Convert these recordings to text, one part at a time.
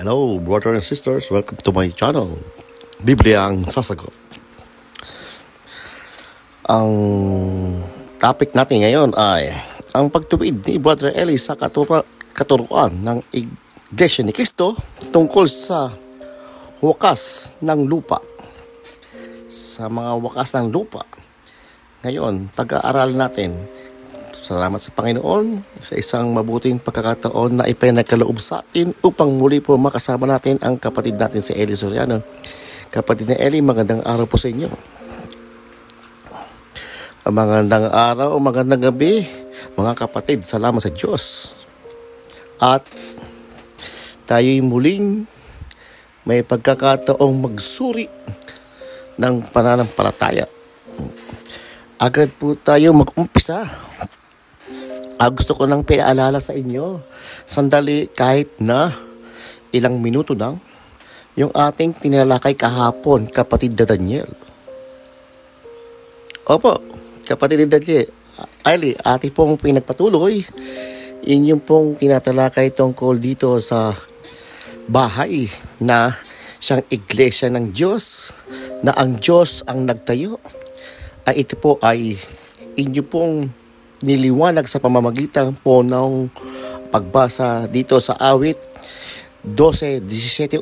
Hello, brothers and sisters. Welcome to my channel. Biblia ang sasagot. Ang topic natin ngayon ay ang pagtuwid ni Brother Eli sa katuruan ng Iglesia ni Cristo tungkol sa wakas ng lupa. Sa mga wakas ng lupa. Ngayon, pag-aaralan natin. Salamat sa Panginoon sa isang mabuting pagkakataon na ipinagkaloob sa atin upang muli po makasama natin ang kapatid natin si Eli Soriano. Kapatid ni Eli, magandang araw po sa inyo. Magandang araw, magandang gabi, mga kapatid. Salamat sa Diyos. At tayo'y muling may pagkakataong magsuri ng pananampalataya. Agad po tayo mag-umpisa. Gusto ko nang pinaalala sa inyo, sandali kahit na ilang minuto lang, yung ating tinalakay kahapon, kapatid na Daniel. Opo, kapatid ni Daniel, Ali, ati pong pinagpatuloy, inyong pong tinatalakay tungkol dito sa bahay na siyang iglesia ng Diyos, na ang Diyos ang nagtayo. Ito po ay inyo pong niliwanag sa pamamagitan po ng pagbasa dito sa awit 12:17:1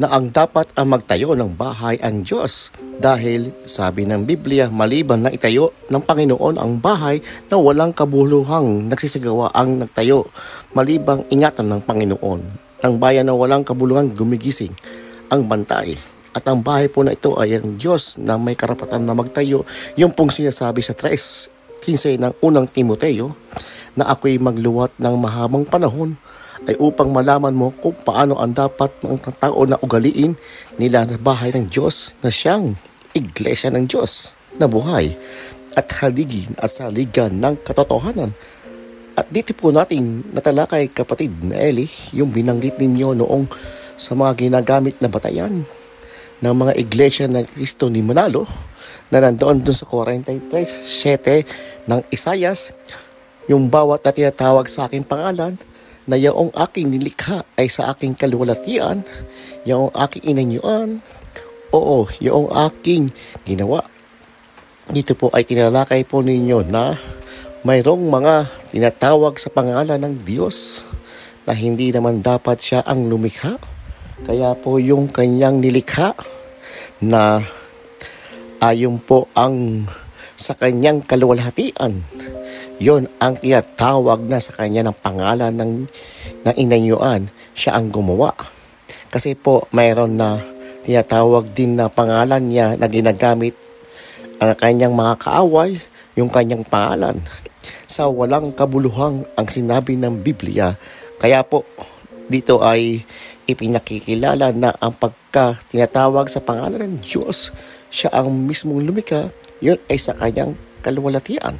na ang dapat ang magtayo ng bahay ang Diyos. Dahil sabi ng Biblia, maliban na itayo ng Panginoon ang bahay na walang kabuluhang nagsisigawa ang nagtayo, malibang ingatan ng Panginoon. Ang bayan na walang kabuluhang gumigising ang bantay. At ang bahay po na ito ay ang Diyos na may karapatan na magtayo. Yung pong sinasabi sa 3:15 ng unang Timoteo na ako'y magluwat ng mahabang panahon ay upang malaman mo kung paano ang dapat ng tao na ugaliin nila sa bahay ng Diyos na siyang iglesia ng Diyos na buhay at haligin at saligan ng katotohanan. At dito po natin natalakay, kapatid na Eli, yung binanggit ninyo noong sa mga ginagamit na batayan ng mga iglesia ng Cristo ni Manalo na nandoon dun sa 43:7 ng Isayas, yung bawat na tinatawag sa aking pangalan na yaong aking nilikha ay sa aking kaluwalhatian, yaong aking inanyuan, oo, yaong aking ginawa. Dito po ay tinalakay po ninyo na mayroong mga tinatawag sa pangalan ng Diyos na hindi naman dapat siya ang lumikha. Kaya po yung kanyang nilikha na ayon po ang sa kanyang kaluwalhatian, yon ang tinatawag na sa kanya ng pangalan ng inanyuan, siya ang gumawa. Kasi po mayroon na tinatawag din na pangalan niya na ginagamit ang kanyang mga kaaway, yung kanyang pangalan sa walang kabuluhang ang sinabi ng Biblia. Kaya po dito ay ipinakikilala na ang tinatawag sa pangalan ng Diyos, siya ang mismong lumikha, yun ay sa kanyang kaluwalhatian.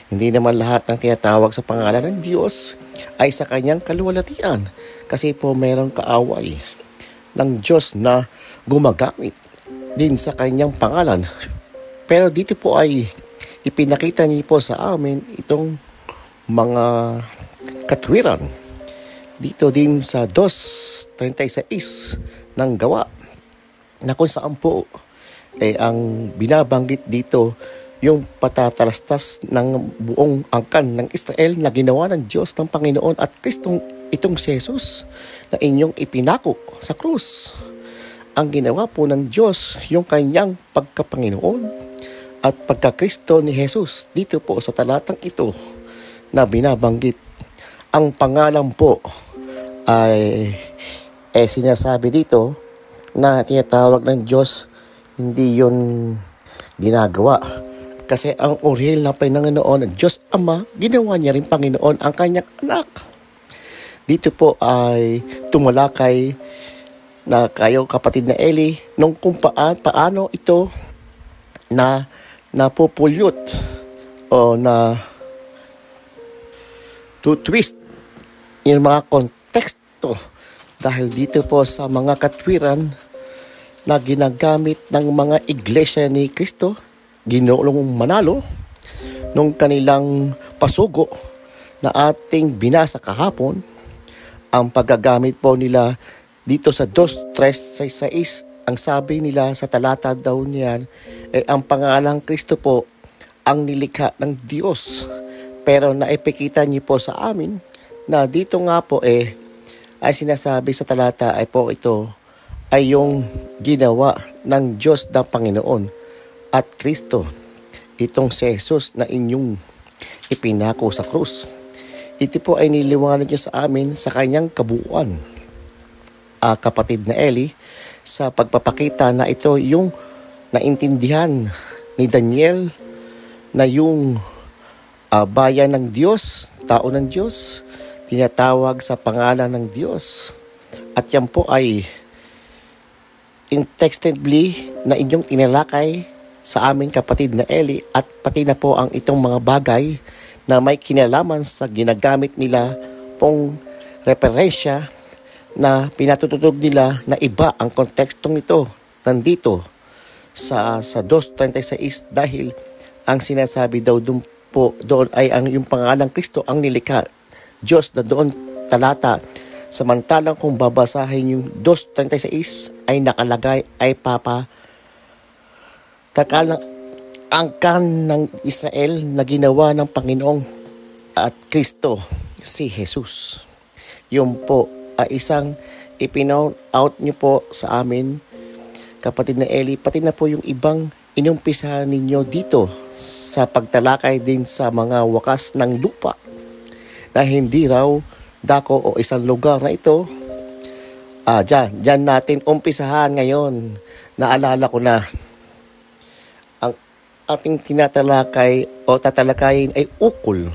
Hindi naman lahat ng tinatawag sa pangalan ng Diyos ay sa kanyang kaluwalhatian. Kasi po mayroong kaaway ng Diyos na gumagamit din sa kanyang pangalan. Pero dito po ay ipinakita niyo po sa amin itong mga katwiran. Dito din sa 2:36 ng Gawa na kung saan po ang binabanggit dito yung patatalastas ng buong angkan ng Israel na ginawa ng Diyos ng Panginoon at Kristong itong si Jesus na inyong ipinako sa krus. Ang ginawa po ng Diyos yung kanyang pagkapanginoon at pagkakristo ni Jesus. Dito po sa talatang ito na binabanggit, ang pangalan po ay sinasabi dito na tinatawag ng Diyos, hindi yun ginagawa. Kasi ang orihinal na Panginoon, Diyos Ama, ginawa niya rin Panginoon ang kanyang anak. Dito po ay tumalakay na kayo, kapatid na Eli, nung kung paano ito na napupulot o na to twist yung mga konteksto dahil dito po sa mga katwiran na ginagamit ng mga iglesia ni Cristo, Ginoong Manalo, nung kanilang pasugo na ating binasa kahapon, ang paggagamit po nila dito sa 2:3-6, ang sabi nila sa talata daw niyan, ang pangalang Kristo po ang nilikha ng Diyos. Pero naipikita niyo po sa amin na dito nga po ay sinasabi sa talata ay po ito ay yung ginawa ng Diyos na Panginoon at Kristo. Itong si Jesus na inyong ipinako sa krus. Ito po ay niliwanag niyo sa amin sa kanyang kabuuan. Kapatid na Eli, sa pagpapakita na ito yung naintindihan ni Daniel na yung bayan ng Diyos, tao ng Diyos, tinatawag sa pangalan ng Diyos. At yan po ay intextedly na inyong tinalakay sa amin, kapatid na Eli, at pati na po ang itong mga bagay na may kinalaman sa ginagamit nila pong referensya na pinatututog nila na iba ang kontekstong ito nandito sa 2:26 dahil ang sinasabi daw doon ay ang yung pangalang Kristo ang nilikha Diyos na doon talata. Samantalang kung babasahin yung 2:36 ay nakalagay ay takalang angkan ng Israel na ginawa ng Panginoong at Kristo si Jesus. Yung po ay isang ipinout nyo po sa amin, kapatid na Eli, pati na po yung ibang inumpisahan ninyo dito sa pagtalakay din sa mga wakas ng lupa na hindi raw dako o isang lugar na ito. Diyan natin umpisahan ngayon. Naalala ko na ang ating tinatalakay o tatalakayin ay ukol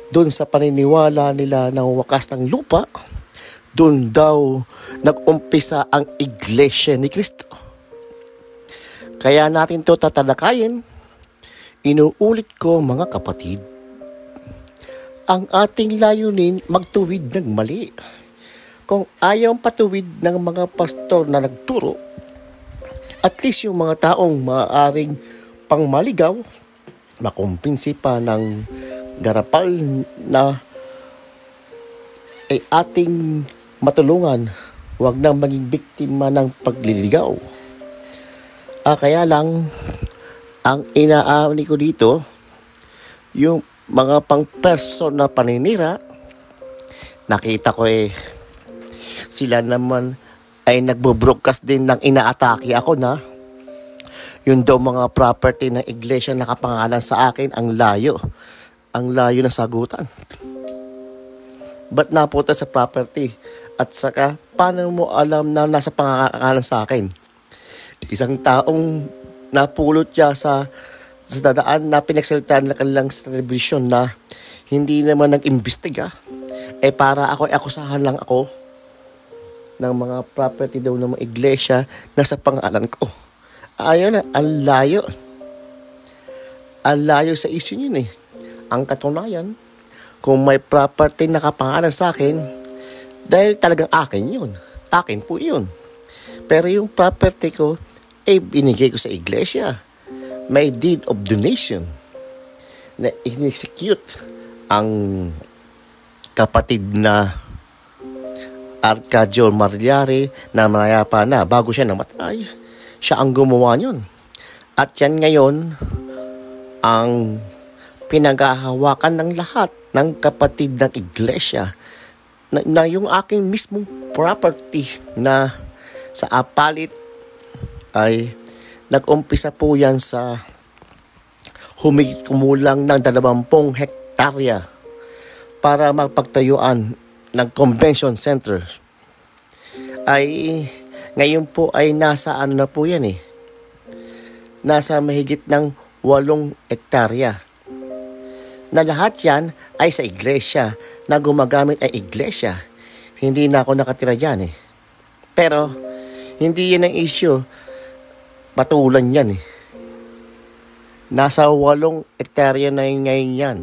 doon sa paniniwala nila ng wakas ng lupa. Doon daw nag-umpisa ang Iglesia ni Kristo. Kaya natin to tatalakayin. Inuulit ko, mga kapatid, ang ating layunin magtuwid ng mali. Kung ayaw patuwid ng mga pastor na nagturo, at least yung mga taong maaaring pangmaligaw, makumpinsi pa ng garapal na ay ating matulungan, huwag nang maging biktima ng pagliligaw. Kaya lang, ang inaani ko dito, yung mga pang-person na paninira, nakita ko sila naman ay nagbo-broadcast din ng inaatake ako na yun daw mga property ng iglesia nakapangalan sa akin, ang layo na sagutan. Ba't napunta sa property? At saka, paano mo alam na nasa pangalan sa akin? Isang taong napulot siya sa dadaan na pinagsalita na kanilang television na hindi naman nag-imbestiga. Para akusahan lang ako ng mga property daw ng mga iglesia na sa pangalan ko. Ayun na, ang layo. Ang layo sa issue yun Ang katunayan, kung may property nakapangalan sa akin, dahil talagang akin yun. Akin po yun. Pero yung property ko, binigay ko sa iglesia. May deed of donation na in-execute ang kapatid na Arcadio Marliare na mayapa na bago siya namatay. Siya ang gumawa yun. At yan ngayon ang pinaghahawakan ng lahat ng kapatid ng iglesia na yung aking mismong property na sa Apalit ay nag-umpisa po yan sa kumulang ng 20 hektarya para magpagtayuan ng convention center. Ay ngayon po ay nasa na po yan nasa mahigit ng 8 hektarya. Na lahat yan ay sa iglesia, na gumagamit ay iglesia. Hindi na ako nakatira dyan Pero, hindi yan ang issue. Patulan yan Nasa 8 hektarya na ngayon yan.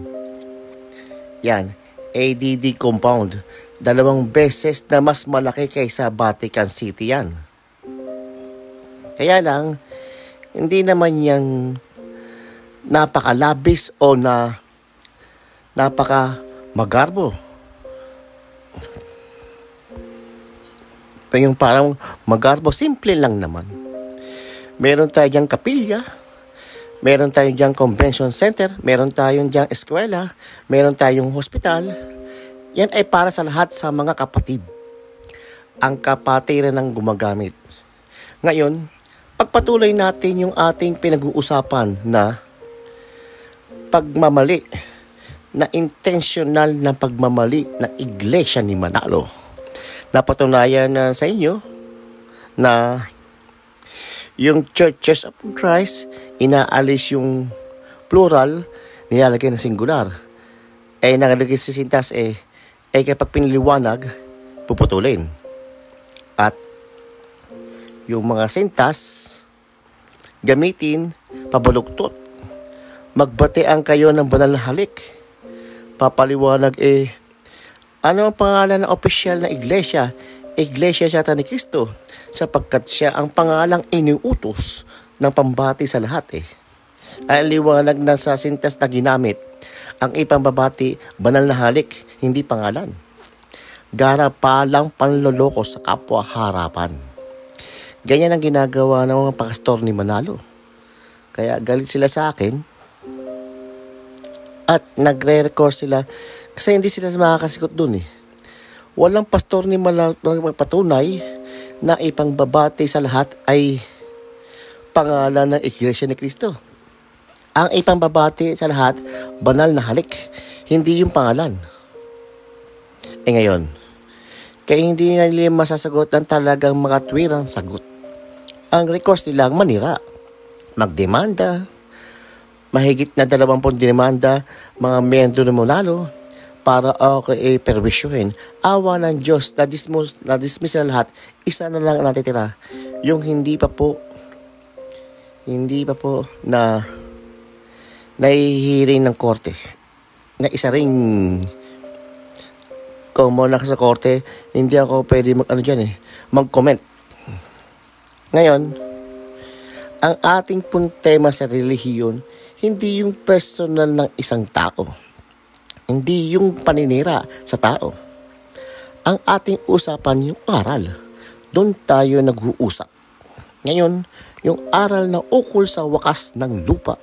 Yan, ADD compound. 2 beses na mas malaki kaysa Vatican City yan. Kaya lang, hindi naman yan napakalabis o napaka magarbo. Yung parang magarbo, simple lang naman. Meron tayo diyang kapilya, meron tayong diyang convention center, meron tayong diyang eskwela, meron tayong hospital. Yan ay para sa lahat sa mga kapatid. Ang kapatiran ng gumagamit. Ngayon, pagpatuloy natin yung ating pinag-uusapan na pagmamali, na intentional na pagmamali ng Iglesia ni Manalo. Napatunayan na sa inyo na yung Churches of Christ, inaalis yung plural, nilalagay na singular. Nakalagay sa sintas kapag piniliwanag, puputulin. At yung mga sintas, gamitin, pabaluktot. Magbatean kayo ng banal na halik. Papaliwanag ano ang pangalan ng opisyal na iglesia? Iglesia siya ni Cristo, sapagkat siya ang pangalang iniutos ng pambati sa lahat Ay liwanag na sa sintas na ginamit. Ang ipambabati, banal na halik, hindi pangalan. Garapalang panloloko sa kapwa harapan. Ganyan ang ginagawa ng mga pastor ni Manalo. Kaya galit sila sa akin. At nagre-record sila kasi hindi sila makakasikot dun Walang pastor ni Manalo magpatunay na ipangbabati sa lahat ay pangalan ng Iglesia ni Cristo. Ang ipangbabati sa lahat, banal na halik, hindi yung pangalan. Ngayon, kaya hindi nila masasagot ang talagang mga tuwirang sagot. Ang request nilang manira, magdemanda, mahigit na 20 demanda mga miyembro ng Manalo para perwisyuhin. Awa ng Diyos, na-dismiss na lahat. Isa na lang natitira. Yung hindi pa po na nahihiring ng korte. Na isa ring kung mo sa korte, hindi ako pwede mag-comment. Ngayon, ang ating pong tema sa relihiyon, hindi yung personal ng isang tao. Hindi yung paninira sa tao. Ang ating usapan yung aral. Doon tayo nag-uusap. Ngayon, yung aral na ukol sa wakas ng lupa.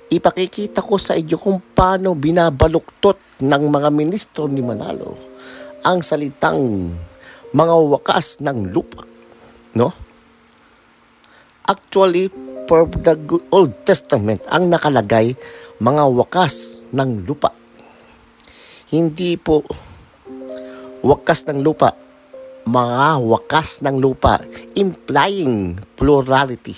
Ipakikita ko sa inyo kung paano binabaluktot ng mga ministro ni Manalo ang salitang mga wakas ng lupa. No? Actually, for the Old Testament, ang nakalagay, mga wakas ng lupa. Hindi po wakas ng lupa, mga wakas ng lupa, implying plurality.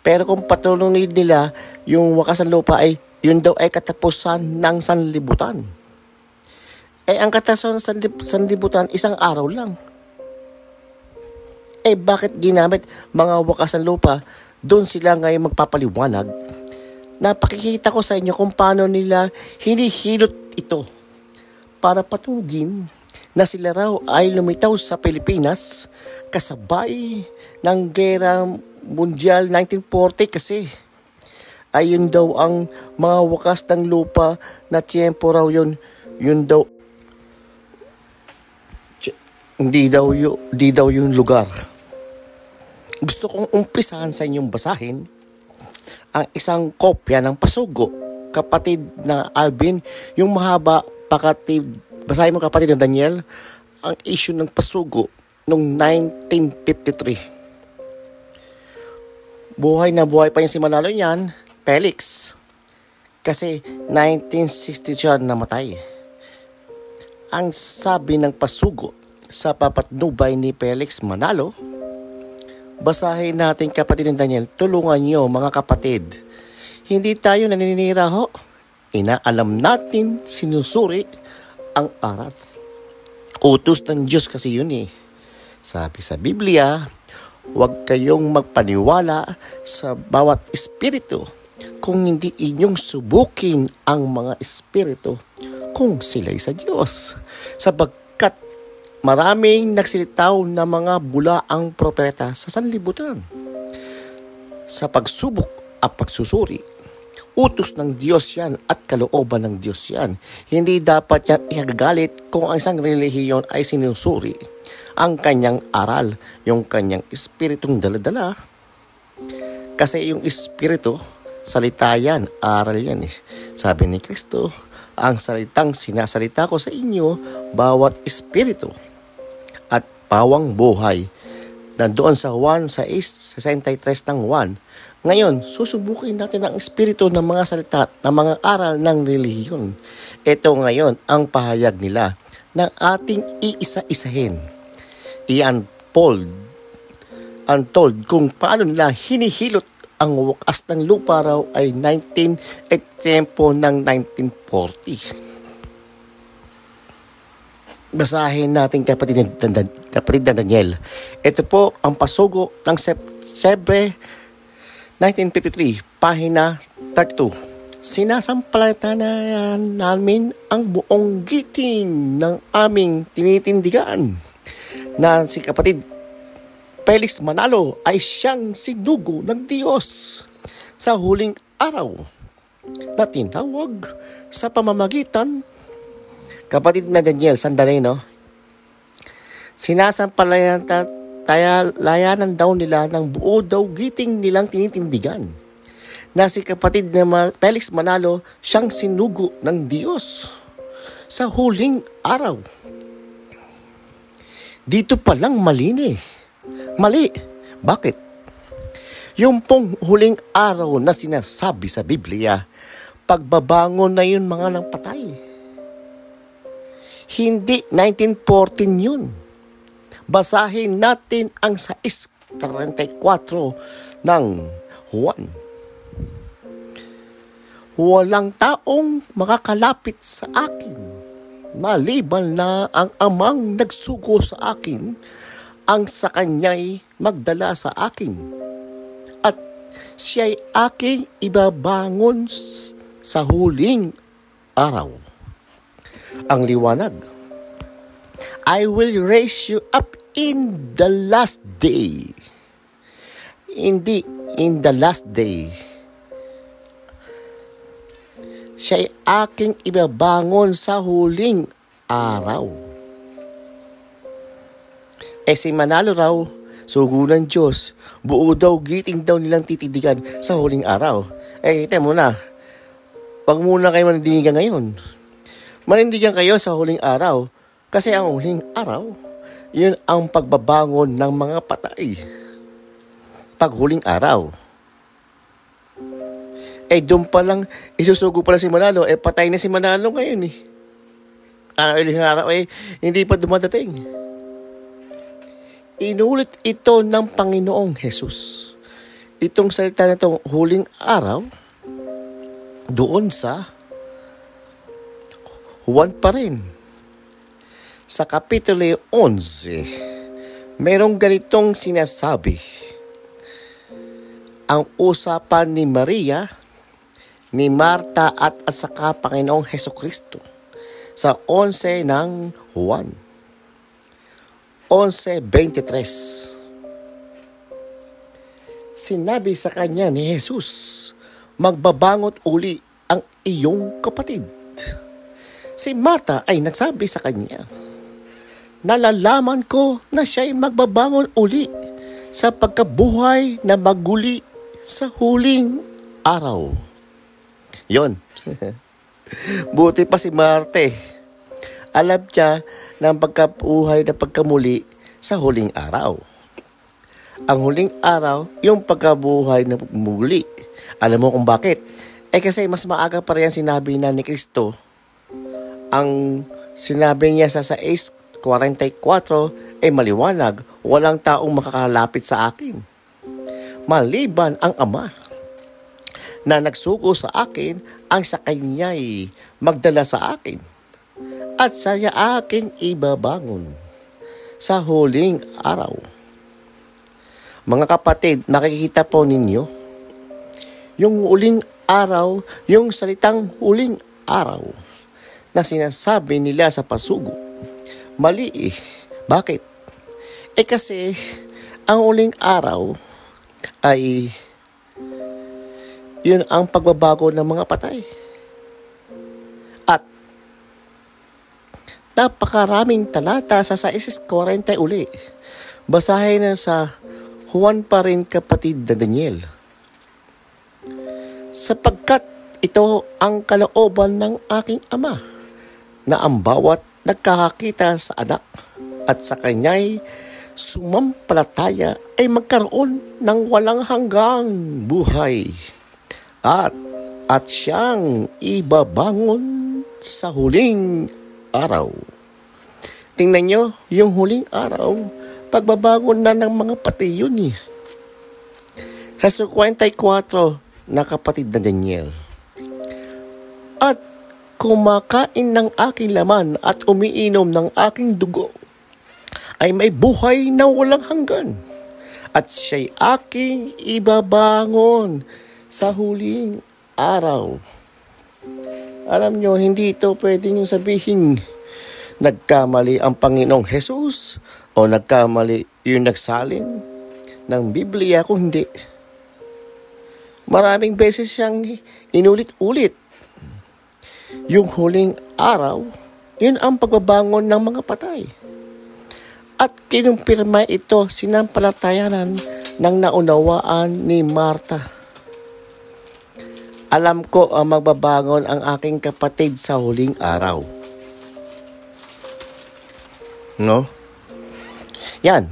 Pero kung patuloy nila, yung wakas ng lupa yun daw ay katapusan ng sanlibutan. Ang katapusan ng sanlibutan, isang araw lang. Bakit ginamit mga wakas ng lupa? Doon sila ngayon magpapaliwanag. Napakikita ko sa inyo kung paano nila hinihilot ito para patugin na sila raw ay lumitaw sa Pilipinas kasabay ng Gera Mundial 1940 kasi ayun daw ang mga wakas ng lupa na tiyempo raw yun daw hindi daw yung lugar. Gusto kong umpisahan sa inyong basahin ang isang kopya ng Pasugo, kapatid na Alvin, yung mahaba, basahin mo kapatid ng Daniel, ang issue ng Pasugo noong 1953. Buhay na buhay pa yung si Manalo niyan, Felix. Kasi 1960 siya namatay. Ang sabi ng Pasugo sa papatnubay ni Felix Manalo, basahin natin kapatid ng Daniel, tulungan nyo mga kapatid. Hindi tayo naninira ho. Inaalam natin, sinusuri ang aral. Utos ng Diyos kasi yun Sabi sa Biblia, huwag kayong magpaniwala sa bawat espiritu kung hindi inyong subukin ang mga espiritu kung sila'y sa Diyos. Sapagkat maraming nagsilitaw na mga bulaang propeta sa sanlibutan. Sa pagsubok at pagsusuri, Utos ng Diyos yan at kalooban ng Diyos yan. Hindi dapat yan ikagagalit kung ang isang relihiyon ay sinusuri ang kanyang aral, yung kanyang espiritong daladala. Kasi yung espiritu, salita yan, aral yan eh. Sabi ni Kristo, ang salitang sinasalita ko sa inyo, bawat espiritu at pawang buhay. Nandoon sa Juan 6:63 ng Juan. Ngayon, susubukin natin ang espiritu ng mga salita, ng mga aral ng relihiyon. Ito ngayon ang pahayag nila ng ating iisa-isahin. Untold kung paano nila hinihilot ang wakas ng lupa raw ay 19 at tempo ng 1940. Basahin natin kapatid na Daniel. Ito po ang pasugo ng Setyembre 1953, pahina 32. Sinasampalatayan namin ang buong giting ng aming tinitindigan na si kapatid Felix Manalo ay siyang sinugo ng Diyos sa huling araw na tinawag sa pamamagitan. Kapatid na Daniel, sandali no? Sinasampalayanan daw nila ng buo daw giting nilang tinitindigan na si kapatid na Felix Manalo siyang sinugo ng Diyos sa huling araw. Dito palang mali. Bakit? Yung pong huling araw na sinasabi sa Biblia, pagbabangon na yun mga nang patay. Hindi 1914 yun. Basahin natin ang 6:34 ng Juan. Walang taong makakalapit sa akin, maliban na ang amang nagsugo sa akin, ang sa kanya'y magdala sa akin. At siya'y aking ibabangon sa huling araw. Ang liwanag, I will raise you up in the last day. Hindi in the last day. Siya'y aking ibabangon sa huling araw. Si Manalo raw, sugo ng Diyos, buo daw, giting daw nilang titidigan sa huling araw. Kita mo na, wag muna kayo manindigan ngayon. Manindigan kayo sa huling araw, kasi ang huling araw, yun ang pagbabangon ng mga patay. Pag huling araw. Doon pa lang, isusugo pala si Manalo, patay na si Manalo ngayon eh. Huling araw hindi pa dumadating. Inulit ito ng Panginoong Jesus. Itong salita na itong huling araw, doon sa Juan pa rin. Sa Kapitulo 11, merong ganitong sinasabi. Ang usapan ni Maria, ni Marta at saka Panginoong Hesukristo sa 11 ng Juan. 11:23. Sinabi sa kanya ni Jesus, magbabangot uli ang iyong kapatid. Si Marta ay nagsabi sa kanya, nalalaman ko na siya'y magbabangon uli sa pagkabuhay na maguli sa huling araw. Yon. Buti pa si Marta. Alam niya ng pagkabuhay na pagkamuli sa huling araw. Ang huling araw, yung pagkabuhay na muli. Alam mo kung bakit? Kasi mas maaga pa rin sinabi na ni Kristo. Ang sinabi niya sa 6:44 maliwanag, walang taong makakalapit sa akin. Maliban ang Ama na nagsugo sa akin, ang sa kanya'y magdala sa akin. At saya aking ibabangon sa huling araw. Mga kapatid, makikita po ninyo, yung huling araw, yung salitang huling araw na sinasabi nila sa pasugo, mali eh. Bakit? Kasi ang huling araw ay Yun ang pagbabago ng mga patay. At napakaraming talata sa 6:40 uli. Basahin na sa Juan pa rin, kapatid na Daniel. Sapagkat ito ang kalooban ng aking Ama, na ang bawat nagkakakita sa anak at sa kanya'y sumampalataya ay magkaroon ng walang hanggang buhay. At siyang ibabangon sa huling araw. Tingnan nyo, yung huling araw, pagbabago na ng mga patay yun eh. Sa 54 na kapatid na Daniel. At kumakain ng aking laman at umiinom ng aking dugo ay may buhay na walang hanggan. At siya'y aking ibabangon sa huling araw. Alam nyo, hindi ito pwede nyo sabihin nagkamali ang Panginoong Jesus o nagkamali yung nagsalin ng Biblia, kung hindi. Maraming beses siyang inulit-ulit. Yung huling araw, yun ang pagbabangon ng mga patay. At kinumpirma ito sinampalatayanan ng naunawaan ni Marta. Alam ko ang magbabangon ang aking kapatid sa huling araw. No? Yan.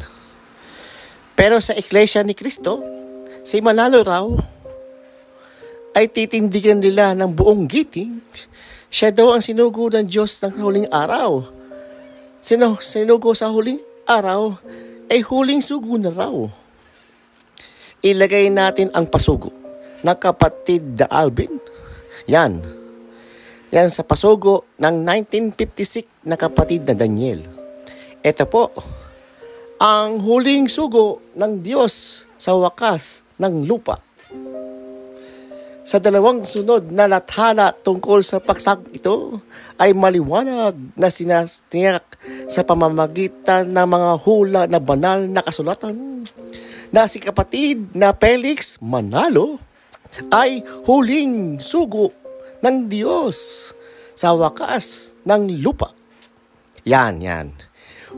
Pero sa Iglesia ni Cristo, si Manalo raw ay titindigan nila ng buong giting. Siya daw ang sinugo ng Diyos ng huling araw. Sinugo sa huling araw ay huling sugo na raw. Ilagay natin ang pasugo na kapatid na Alvin. Yan sa pasugo ng 1956 na kapatid na Daniel. Ito po, ang huling sugo ng Diyos sa wakas ng lupa. Sa dalawang sunod na lathala tungkol sa pagsag ito ay maliwanag na sinasniyak sa pamamagitan ng mga hula na banal na kasulatan na si kapatid na Felix Manalo ay huling sugo ng Diyos sa wakas ng lupa. Yan.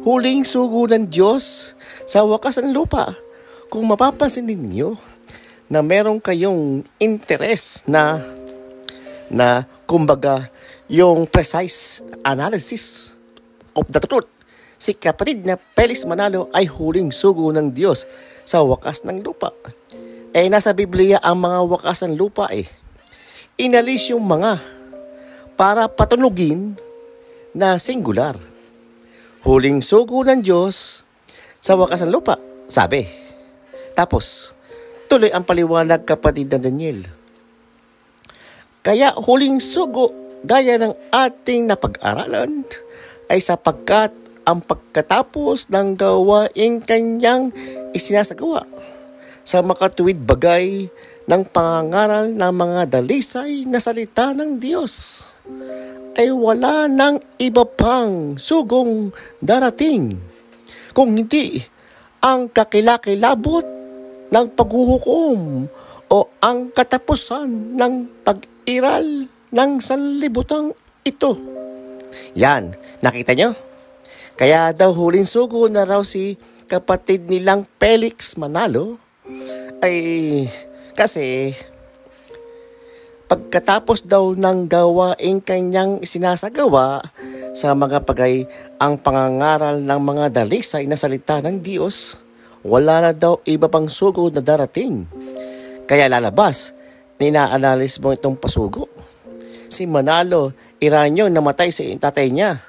Huling sugo ng Diyos sa wakas ng lupa. Kung mapapansin ninyo na meron kayong interes na kumbaga yung precise analysis of the truth, si kapatid na Felix Manalo ay huling sugo ng Diyos sa wakas ng lupa. Nasa Biblia ang mga wakas ng lupa inalis yung mga para patunugin na singular. Huling sugo ng Diyos sa wakas ng lupa, sabi. Tapos, tuloy ang paliwanag kapatid na Daniel. Kaya huling sugo gaya ng ating napag-aralan ay sapagkat ang pagkatapos ng gawain kanyang isinasagawa sa makatuwid bagay ng pangangaral ng mga dalisay na salita ng Diyos ay wala ng iba pang sugong darating kung hindi ang kakilakilabot ng paghuhukom o ang katapusan ng pag-iral ng sanlibutang ito. Yan, nakita nyo? Kaya daw huling sugo na raw si kapatid nilang Felix Manalo ay kasi pagkatapos daw ng gawain kanyang sinasagawa sa mga bagay ang pangangaral ng mga dalisay na salita ng Diyos, wala na daw iba pang sugo na darating. Kaya lalabas, nina-analyze mo itong pasugo. Si Manalo, Iranyo, namatay si tatay niya.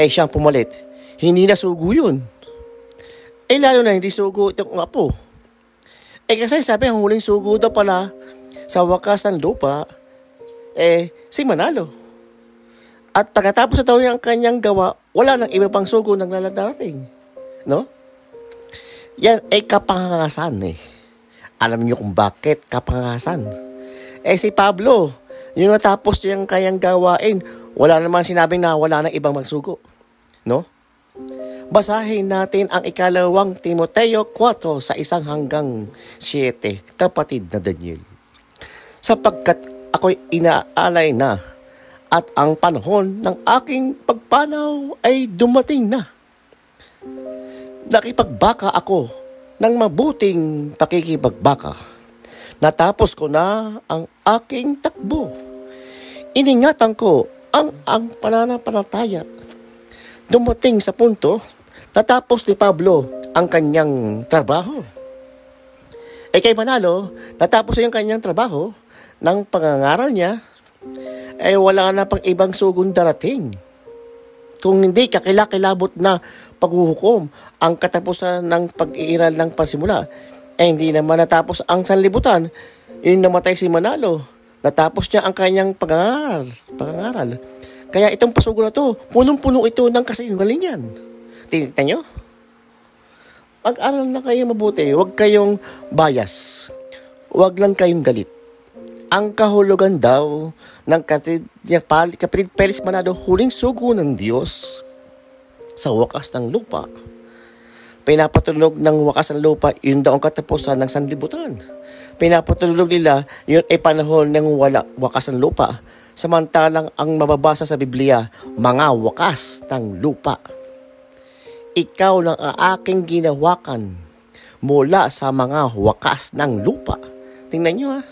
Siyang pumalit. Hindi na sugo yun. Lalo na hindi sugo itong apo. Kasi sabi, ang huling sugo daw pala sa wakas ng lupa, si Manalo. At pagkatapos na daw yung kanyang gawa, wala nang iba pang sugo ng lalarating. No? Yan ay kapangasan Alam niyo kung bakit kapangasan. Si Pablo, yung natapos yung kanyang gawain, wala naman sinabing na wala nang ibang magsugo. No? Basahin natin ang 2 Timoteo 4 sa 1 hanggang 7, kapatid na Daniel. sapagkat ako'y inaalay na at ang panahon ng aking pagpanaw ay dumating na. Nakipagbaka ako ng mabuting pakikipagbaka. Natapos ko na ang aking takbo. Iningatan ko ang pananampalataya. Dumating sa punto, natapos ni Pablo ang kanyang trabaho. Kay Manalo, natapos yung kanyang trabaho ng pangangaral niya, wala na pang ibang sugong darating. Kung hindi kakilakilabot na paghuhukom ang katapusan ng pag-iiral ng pasimula, hindi naman natapos ang sanlibutan. Yung namatay si Manalo, natapos niya ang kanyang pangangaral. Kaya itong pasugo na to, punong-puno ito ng kasinungalingan. Tinitan nyo? Mag-aral na kayo mabuti, huwag kayong bias, huwag lang kayong galit. Ang kahulugan daw ng kapatid Pelis Manalo, huling sugo ng Diyos sa wakas ng lupa. Pinapatulog ng wakas ng lupa, yun daw ang katapusan ng sanlibutan. Pinapatulog nila, yun ay panahon ng wakas ng lupa. Samantalang ang mababasa sa Biblia, mga wakas ng lupa. Ikaw lang ang aking ginawakan mula sa mga wakas ng lupa. Tingnan nyo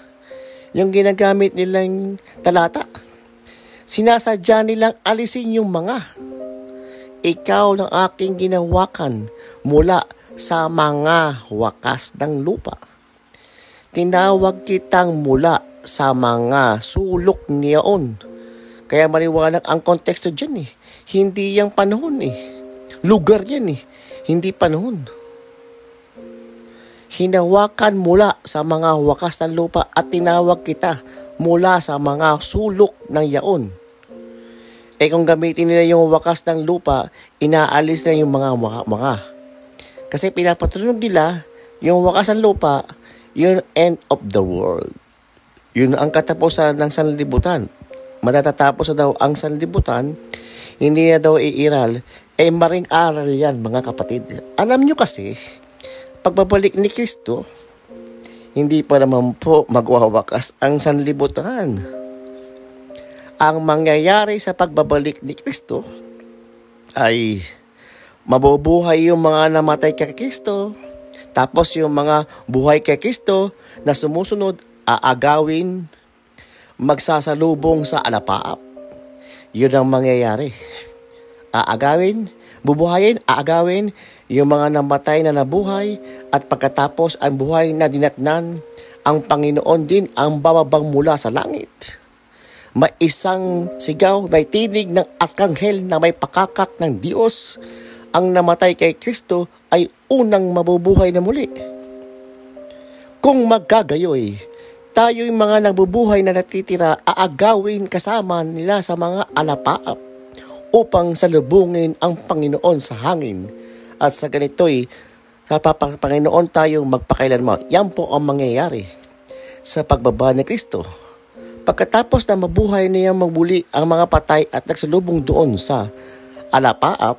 yung ginagamit nilang talata. Sinasadya nilang alisin yung mga. Ikaw lang aking ginawakan mula sa mga wakas ng lupa. Tinawag kitang mula sa mga sulok niyaon. Kaya maliwanag ang konteksto dyan Hindi yung panahon Lugar yan hindi panahon. Hinawakan mula sa mga wakas ng lupa at tinawag kita mula sa mga sulok ng yaon. Kung gamitin nila yung wakas ng lupa, inaalis na yung mga. Kasi pinapatulog nila yung wakas ng lupa, yung end of the world. Yun ang katapusan ng sanlibutan. Matatatapos na daw ang sanlibutan, hindi na daw iiral, maring aral yan mga kapatid. Alam nyo kasi, pagbabalik ni Kristo, hindi pa naman po magwawakas ang sanlibutan. Ang mangyayari sa pagbabalik ni Kristo ay mabubuhay yung mga namatay kay Kristo, tapos yung mga buhay kay Kristo na sumusunod, aagawin, magsasalubong sa alapaap. Yun ang mangyayari. Aagawin yung mga namatay na nabuhay at pagkatapos ang buhay na dinatnan, ang Panginoon din ang bababang mula sa langit. May isang sigaw, may tinig ng arkanghel na may pakakak ng Diyos. Ang namatay kay Kristo ay unang mabubuhay na muli. Kung magkagayoy, tayo'y mga nabubuhay na natitira, aagawin kasama nila sa mga alapaap upang salubungin ang Panginoon sa hangin. At sa ganito'y sa Panginoon tayo magpakailanman. Yan po ang mangyayari sa pagbaba ni Kristo. Pagkatapos na mabuhay niya magbuli ang mga patay at nagsalubong doon sa alapaap,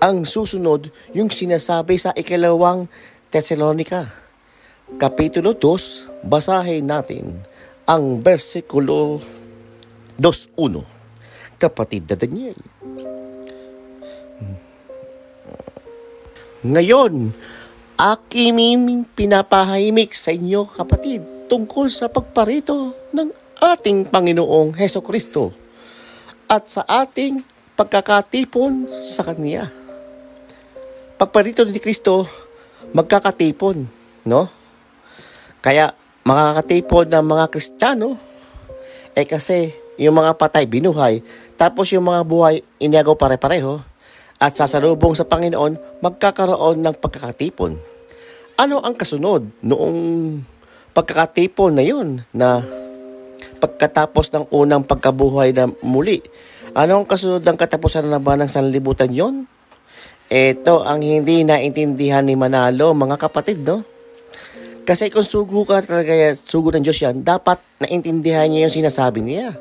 ang susunod yung sinasabi sa 2 Tesalonica, Kapitulo 2, basahin natin ang versikulo 2:1. Kapatid na Daniel. Ngayon, aking pinapahimik sa inyo kapatid tungkol sa pagparito ng ating Panginoong Hesukristo at sa ating pagkakatipon sa Kanya. Pagparito ni Kristo, magkakatipon, no? Kaya makakatipon ng mga Kristiyano, kasi yung mga patay binuhay, tapos yung mga buhay iniagaw pare-pareho, at sasalubong sa Panginoon, magkakaroon ng pagkakatipon. Ano ang kasunod noong pagkakatipon na yun, na pagkatapos ng unang pagkabuhay na muli? Ano ang kasunod ng katapusan naman ng sanlibutan yon? Ito ang hindi naintindihan ni Manalo, mga kapatid, no? Kasi kung sugo ka talaga, sugo ng Diyos yan, dapat naintindihan niya yung sinasabi niya.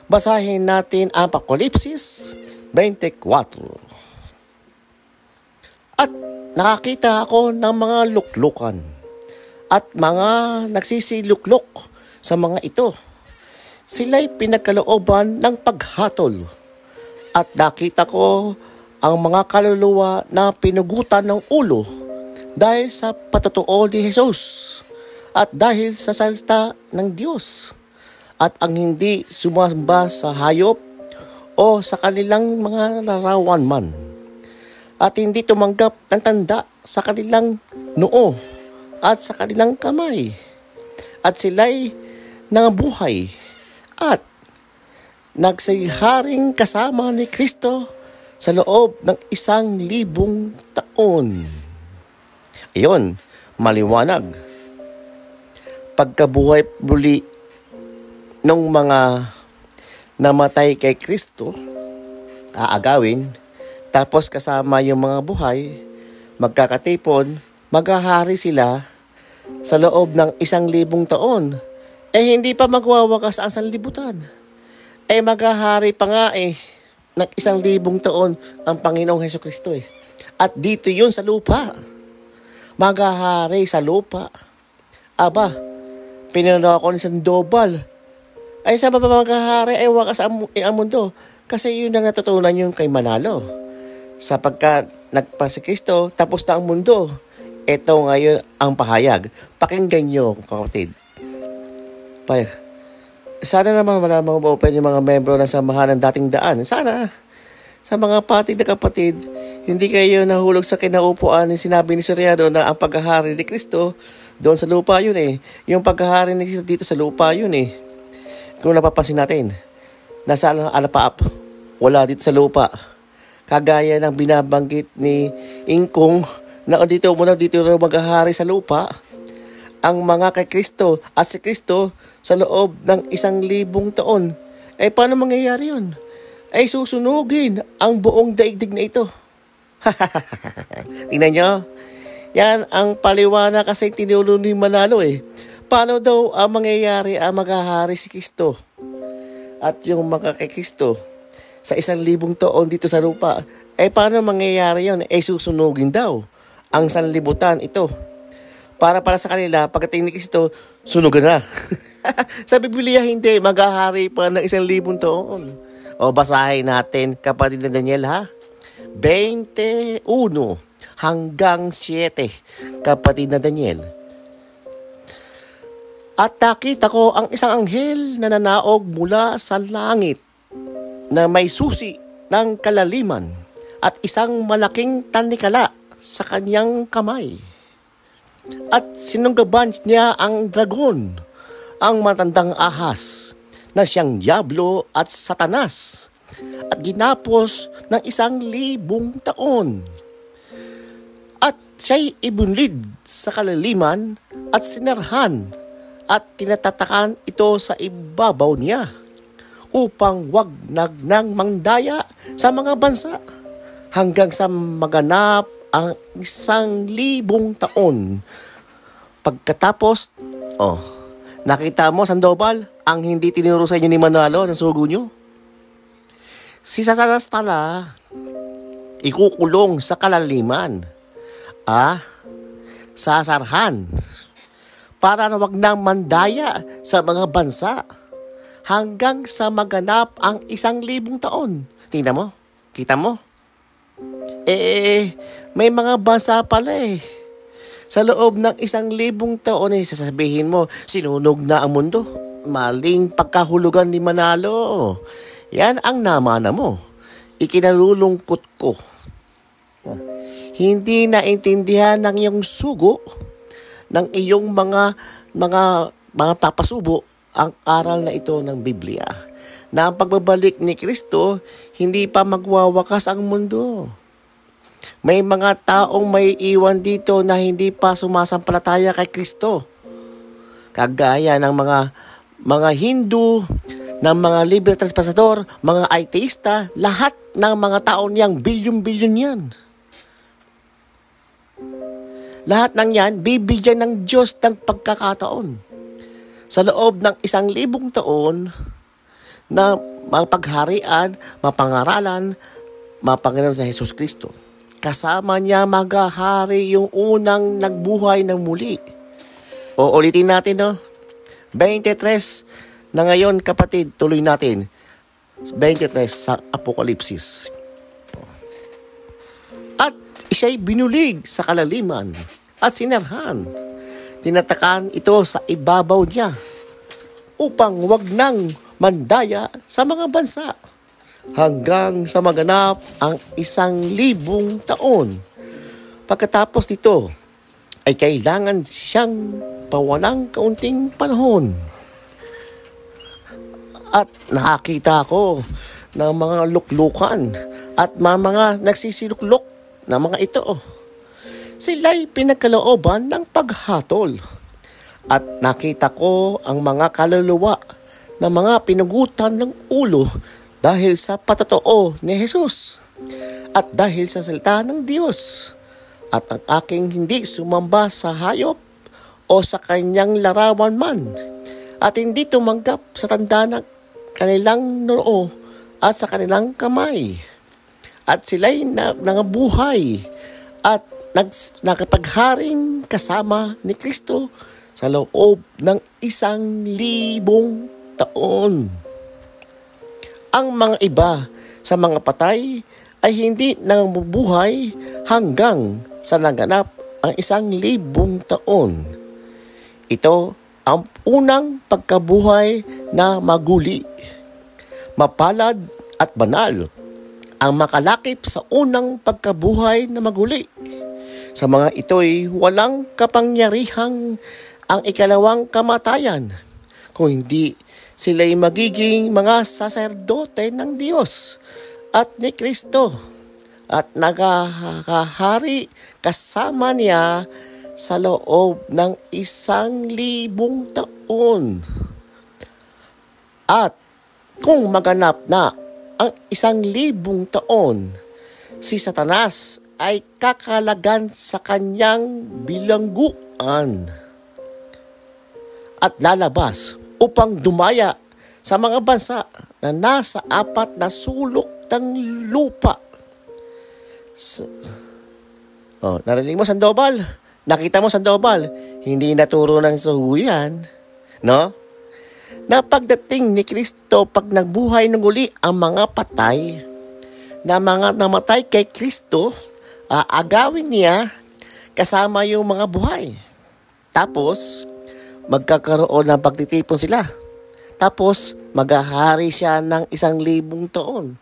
Basahin natin ang Apokalipsis 24. At nakakita ako ng mga luklukan at mga nagsisiluklok sa mga ito. Sila'y pinagkalooban ng paghatol. At nakita ko ang mga kaluluwa na pinugutan ng ulo dahil sa patotoo ni Jesus at dahil sa salita ng Diyos. At ang hindi sumamba sa hayop o sa kanilang mga larawan man. At hindi tumanggap ng tanda sa kanilang noo at sa kanilang kamay. At sila'y nangabuhay at nagsiharing kasama ni Kristo sa loob ng 1,000 taon. Ayon, maliwanag. Pagkabuhay muli ng mga namatay kay Kristo, aagawin, tapos kasama yung mga buhay, magkakatipon, maghahari sila sa loob ng 1,000 taon. Hindi pa magwawakas ang sanlibutan. Maghahari pa nga ng 1,000 taon ang Panginoong Hesukristo At dito yun sa lupa. Maghahari sa lupa. Aba, pinanood ako ni Sandoval. Sa maghahari wakas ang mundo. Kasi yun ang natutunan yung kay Manalo. Sapagkat nagpa si Kristo, tapos na ang mundo. Ito ngayon ang pahayag. Pakinggan nyo, kapatid. Sana naman wala mga open yung mga membro ng samahan ng dating daan. Sana sa mga patid na kapatid, hindi kayo nahulog sa kinaupuan ni sinabi ni Soriano na ang paghahari ni Kristo doon sa lupa yun Yung paghahari ni Kristo dito sa lupa yun Kung napapansin natin, nasa alapaap, wala dito sa lupa. Kagaya ng binabanggit ni Ingkong na dito maghahari sa lupa. Ang mga kay Kristo at si Kristo sa loob ng 1,000 taon. Paano mangyayari yun? Susunugin ang buong daigdig na ito. Tingnan nyo. Yan ang paliwanag kasi tinulo ni Manalo Paano daw ang mangyayari ang maghahari si Kristo? At yung mga kay Kristo sa 1,000 taon dito sa lupa. Paano mangyayari yun? Susunugin daw ang sanlibutan ito. Para sa kanila, pagdating ni Kristo, sunugan na. Sa Biblia, hindi. Maghahari pa ng 1,000 taon. Basahin natin, kapatid na Daniel, 21 hanggang 7, kapatid na Daniel. At nakita ko ang isang anghel na nanaog mula sa langit na may susi ng kalaliman at isang malaking tanikala sa kanyang kamay. At sinunggaban niya ang dragon, ang matandang ahas, na siyang Diablo at Satanas, at ginapos ng 1,000 taon. At siya'y ibunlid sa kalaliman at sinarhan, at tinatatakan ito sa ibabaw niya, upang wag nang mangdaya sa mga bansa, hanggang sa maganap ang 1,000 taon. Pagkatapos, nakita mo, Sandoval, ang hindi tinuro sa inyo ni Manalo ng sugo nyo? Si Satanas pala, ikukulong sa kalaliman, sasarhan, para na wag nang mandaya sa mga bansa, hanggang sa maganap ang 1,000 taon. Tingnan mo, kita mo? May mga bansa pala Sa loob ng 1,000 taon sasabihin mo, sinunog na ang mundo. Maling pagkahulugan ni Manalo. Yan ang namana mo. Ikinalulungkot ko. Hindi naintindihan ng iyong sugo, ng iyong mga papasubo, ang aral na ito ng Biblia. Na ang pagbabalik ni Kristo, hindi pa magwawakas ang mundo. May mga taong may iwan dito na hindi pa sumasampalataya kay Kristo. Kagaya ng mga Hindu, ng mga liberal transpasador, mga ateista, lahat ng mga tao niyang bilyon-bilyon yan. Lahat ng yan, bibigyan ng Diyos ng pagkakataon. Sa loob ng 1,000 taon na mapagharian, mapangaralan, mapanginoon sa Jesus Kristo. Kasama niya maghahari yung unang nagbuhay ng muli. Ulitin natin, 23 na ngayon, kapatid, tuloy natin. 23 sa Apokalipsis. At siya'y binulig sa kalaliman at sinerhan. Tinatakan ito sa ibabaw niya upang wag nang mandaya sa mga bansa hanggang sa maganap ang 1,000 taon. Pagkatapos nito ay kailangan siyang pawalang kaunting panahon. At nakakita ko ng mga luklukan at mga nagsisiluklok na mga ito. Sila'y pinagkalooban ng paghatol. At nakita ko ang mga kaluluwa na mga pinugutan ng ulo dahil sa patotoo ni Jesus at dahil sa salita ng Diyos. At ang aking hindi sumamba sa hayop o sa kanyang larawan man at hindi tumanggap sa tanda ng kanilang noo at sa kanilang kamay. At sila'y nangabuhay at nakapagharing kasama ni Kristo sa loob ng 1,000 taon. Ang mga iba sa mga patay ay hindi nangabubuhay hanggang sa naganap ang 1,000 taon. Ito ang unang pagkabuhay na maguli. Mapalad at banal ang makalakip sa unang pagkabuhay na maguli. Sa mga ito'y walang kapangyarihang ang ikalawang kamatayan, kung hindi sila'y magiging mga saserdote ng Diyos at ni Kristo at nagahari kasama niya sa loob ng 1,000 taon. At kung maganap na ang 1,000 taon, si Satanas ay kakalagan sa kanyang bilangguan at lalabas upang dumaya sa mga bansa na nasa 4 na sulok ng lupa. Narinig mo, Sandoval? Nakita mo, Sandoval? Hindi naturo ng suhuyan, no? Na pagdating ni Kristo, pag nagbuhay ng uli ang mga patay, na mga namatay kay Kristo, aagawin niya kasama yung mga buhay. Tapos, magkakaroon ng pagtitipon sila. Tapos, maghahari siya ng 1,000 taon.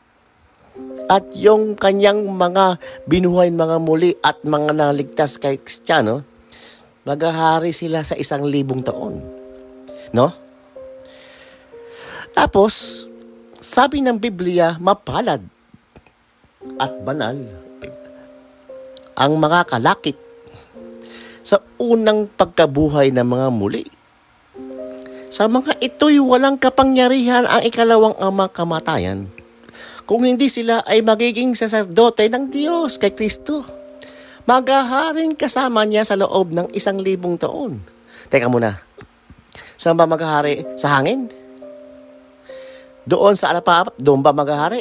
At yung kanyang mga binuhay mga muli at mga naligtas kay Kristiyano, maghahari sila sa 1,000 taon. No? Tapos, sabi ng Biblia, mapalad at banal ang mga kalakip sa unang pagkabuhay ng mga muli. Sa mga ito'y walang kapangyarihan ang ikalawang ama kamatayan, kung hindi sila ay magiging saserdote ng Diyos kay Kristo. Maghaharing kasama niya sa loob ng 1,000 taon. Teka muna, saan ba maghahari? Sa hangin? Doon sa alapaap, doon ba maghahari?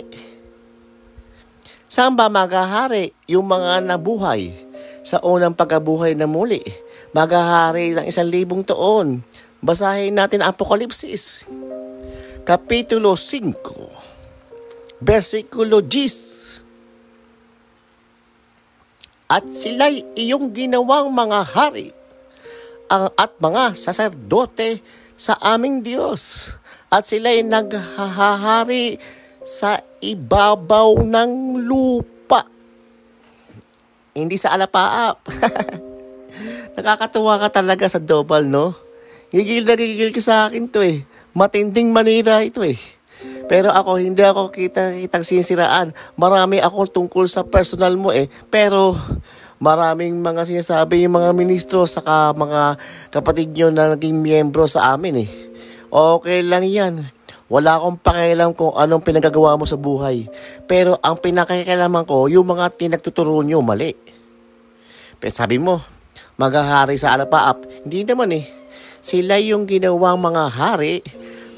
Saan ba maghahari yung mga nabuhay sa unang pagkabuhay na muli? Maghahari ng 1,000 taon. Basahin natin ang Apokalipsis, Kapitulo 5, versikulo 10. At sila'y iyong ginawang mga hari at mga saserdote sa aming Diyos. At sila'y naghahari sa ibabaw ng lupa. Hindi sa alapaap. Nakakatuwa ka talaga, sa Dobal, no? Gigil na gigil ka sa akin to eh. Matinding manira ito eh. Pero ako, hindi ako kitang sinisiraan. Marami ako tungkol sa personal mo eh. Pero maraming mga sinasabi yung mga ministro saka mga kapatid nyo na naging miyembro sa amin eh. Okay lang yan. Wala akong pakialam kung anong pinagagawa mo sa buhay. Pero ang pinakailaman ko, yung mga tinagtuturo nyo, mali. Pero sabi mo, maghahari sa alapaap. Hindi naman eh. Sila yung ginawang mga hari,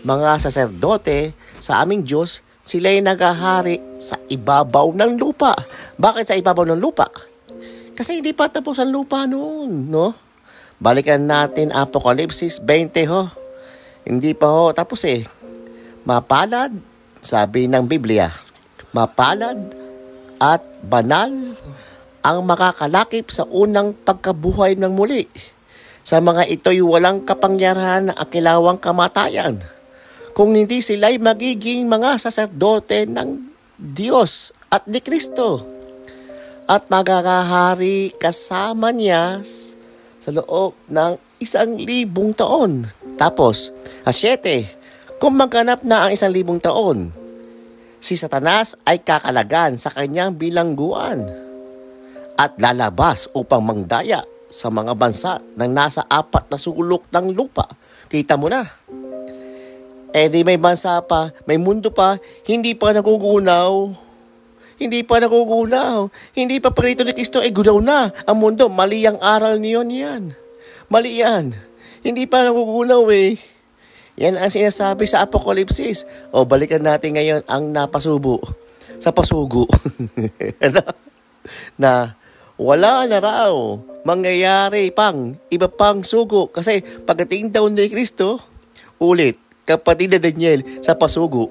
mga saserdote sa aming Diyos. Sila yung naghahari sa ibabaw ng lupa. Bakit sa ibabaw ng lupa? Kasi hindi pa tapos ang lupa noon, no? Balikan natin Apokalipsis 20 ho. Hindi pa ho tapos eh. Mapalad, sabi ng Biblia, mapalad at banal ang makakalakip sa unang pagkabuhay ng muli. Sa mga ito'y walang kapangyarihan na akilawang kamatayan, kung hindi sila'y magiging mga saserdote ng Diyos at ni Kristo at magkakahari kasama niya sa loob ng 1,000 taon. Tapos, 7, kung magganap na ang 1,000 taon, si Satanas ay kakalagan sa kanyang bilangguan at lalabas upang mangdaya sa mga bansa ng nasa 4 na sulok ng lupa. Kita mo na. Di may bansa pa, may mundo pa, hindi pa nagugunaw. Hindi pa parito ni Kristo, gunaw na ang mundo. Mali ang aral niyo niyan. Mali yan. Hindi pa nagugunaw Yan ang sinasabi sa Apokalipsis. Balikan natin ngayon ang napasubo sa pasugo. Na wala na raw mangyayari pang iba pang sugo. Kasi pagdating daw ni Kristo, ulit, kapatid na Daniel, sa pasugo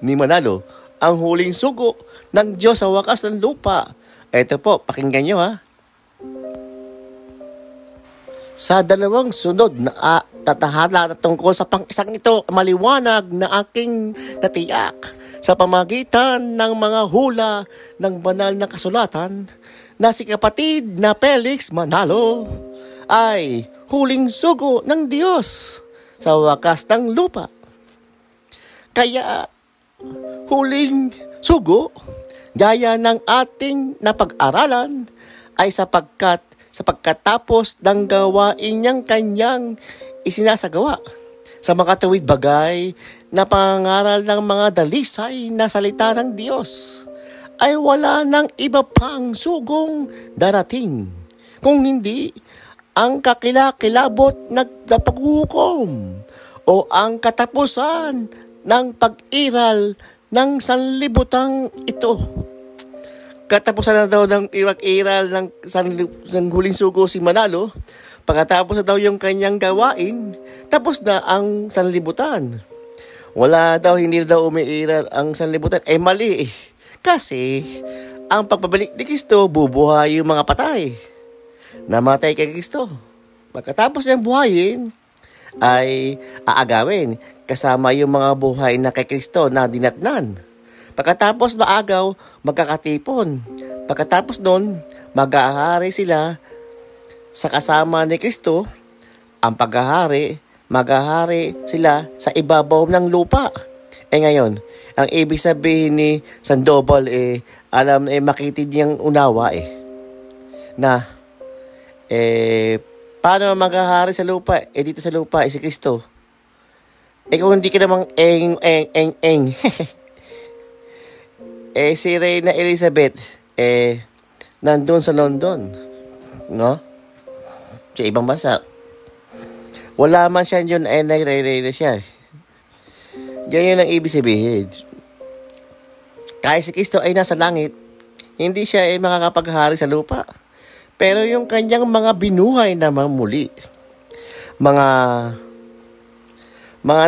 ni Manalo, ang huling sugo ng Diyos sa wakas ng lupa. Ito po, pakinggan nyo ha. Sa dalawang sunod na tatahala na tungkol sa pang-isang ito, maliwanag na aking natiyak sa pamagitan ng mga hula ng banal na kasulatan na si kapatid na Felix Manalo ay huling sugo ng Diyos sa wakas ng lupa. Kaya huling sugo, gaya ng ating napag-aralan, ay sapagkatapos ng gawain niyang kanyang isinasagawa sa mga tuwid bagay na pangangaral ng mga dalisay na salita ng Diyos, ay wala ng iba pang sugong darating, kung hindi ang kakilakilabot na paghuhukom o ang katapusan ng pag-iral ng sanlibutang ito. Katapusan na daw ng pag-iral ng huling sugo si Manalo. Pagkatapos na daw yung kanyang gawain, tapos na ang sanlibutan. Hindi daw umiiral ang sanlibutan. Mali Kasi ang pagpabalik ni Kristo, bubuhay yung mga patay. Namatay kay Kristo. Pagkatapos niyang buhayin, ay aagawin kasama yung mga buhay na kay Kristo na dinatnan. Pagkatapos maagaw, magkakatipon. Pagkatapos nun, mag-ahari sila sa kasama ni Kristo. Ang mag-ahari sila sa ibabaw ng lupa. Ngayon, ang ibig sabihin ni Sandoval makitid niyang unawa na paano mag-ahari sa lupa? Dito sa lupa si Kristo. Kung hindi ka namang si Reyna Elizabeth nandun sa London, no? Sa ibang bansa. Wala man siya yun nagre-reyna siya. Ganyan ang ibig sabihin. Kahit si Kristo ay nasa langit, hindi siya makakapaghari sa lupa. Pero yung kanyang mga binuhay na muli, mga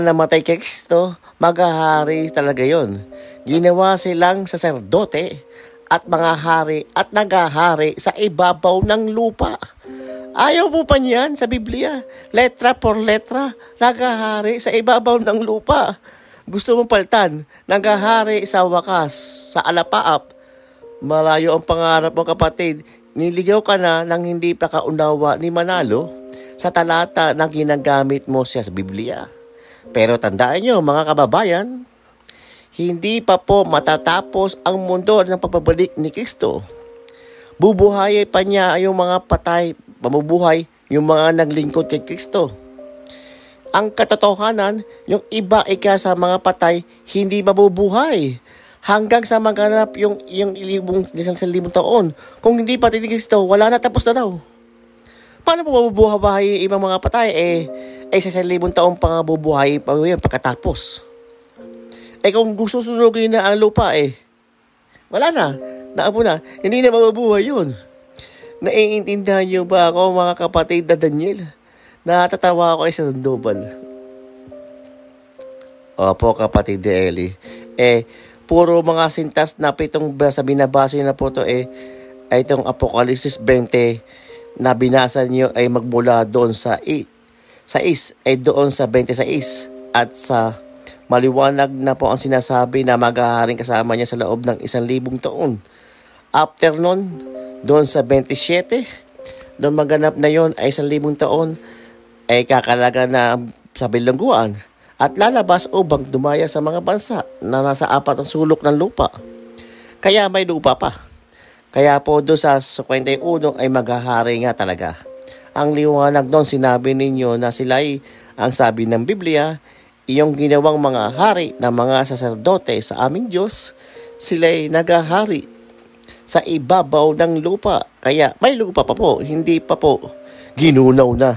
namatay kay Kristo, maghahari talaga yon. Ginawa silang saserdote at mga hari at naghahari sa ibabaw ng lupa. Ayaw mo pa niyan sa Biblia. Letra por letra, naghahari sa ibabaw ng lupa. Gusto mong paltan, naghahari sa wakas, sa alapaap. Malayo ang pangarap mo, kapatid. Niligaw ka na nang hindi pa kaunawa ni Manalo sa talata na ginagamit mo siya sa Biblia. Pero tandaan nyo, mga kababayan, hindi pa po matatapos ang mundo ng pagbabalik ni Kristo. Bubuhay pa niya yung mga patay, mabubuhay yung mga naglingkod kay Kristo. Ang katotohanan, yung iba sa mga patay, hindi mabubuhay hanggang sa maganap yung 1,000 taon. Kung hindi pati ni Kristo, wala na, tapos na daw. Paano po mabubuhay ibang mga patay? Sa 1,000 taon pa nga bubuhay pa yan pagkatapos. Kung gusto sunugin na ang lupa, wala na. Naabo na. Hindi na mabubuhay yun. Naiintindihan niyo ba ako, mga kapatid na Daniel? Natatawa ako sa Sandoval. Opo, kapatid Eli. Puro mga sintas na pitong sa binabasa na po to ay itong Apokalipsis 20 na binasa niyo ay magmula doon sa ay doon sa 26 at sa maliwanag na po ang sinasabi na maghaharing kasama niya sa loob ng 1,000 taon. After nun, doon sa 27, doon maganap na yon ay 1,000 taon ay kakalaga na sa bilangguan at lalabas upang dumaya sa mga bansa na nasa apat ang sulok ng lupa. Kaya may lupa pa. Kaya po doon sa 51 ay maghahari nga talaga. Ang liwanag doon sinabi ninyo na sila ay, ang sabi ng Biblia, iyong ginawang mga hari ng mga saserdote sa aming Diyos, sila ay naghahari sa ibabaw ng lupa. Kaya may lupa pa po, hindi pa po ginunaw na.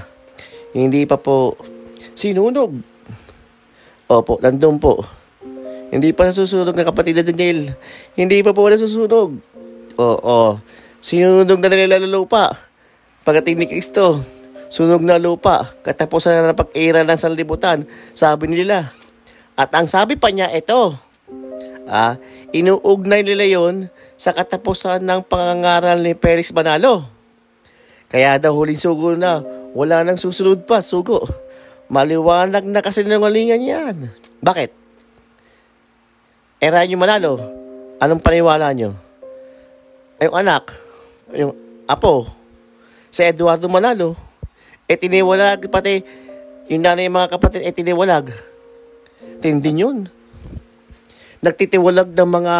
Hindi pa po sinunog. Opo, nandun po. Hindi pa nasusunog na kapatid na Daniel. Hindi pa po nasusunog. Oo. Sinunog na nila lupa. Pagdating ni Kristo, sunog na lupa. Katapusan na ng pag-era ng sanlibutan. Sabi nila. At ang sabi pa niya, ito. Inuugnay nila yon sa katapusan ng pangangaral ni Felix Manalo. Kaya daw huling sugo na. Wala nang susunod pa, sugo. Maliwanag na kasi nangalingan yan. Bakit? Era nyo Manalo. Anong paniwala nyo? Yung anak, yung apo, si Eduardo Manalo, tiniwalag, pati yung nanay mga kapatid, tiniwalag. Tindi yun. Nagtitiwalag ng mga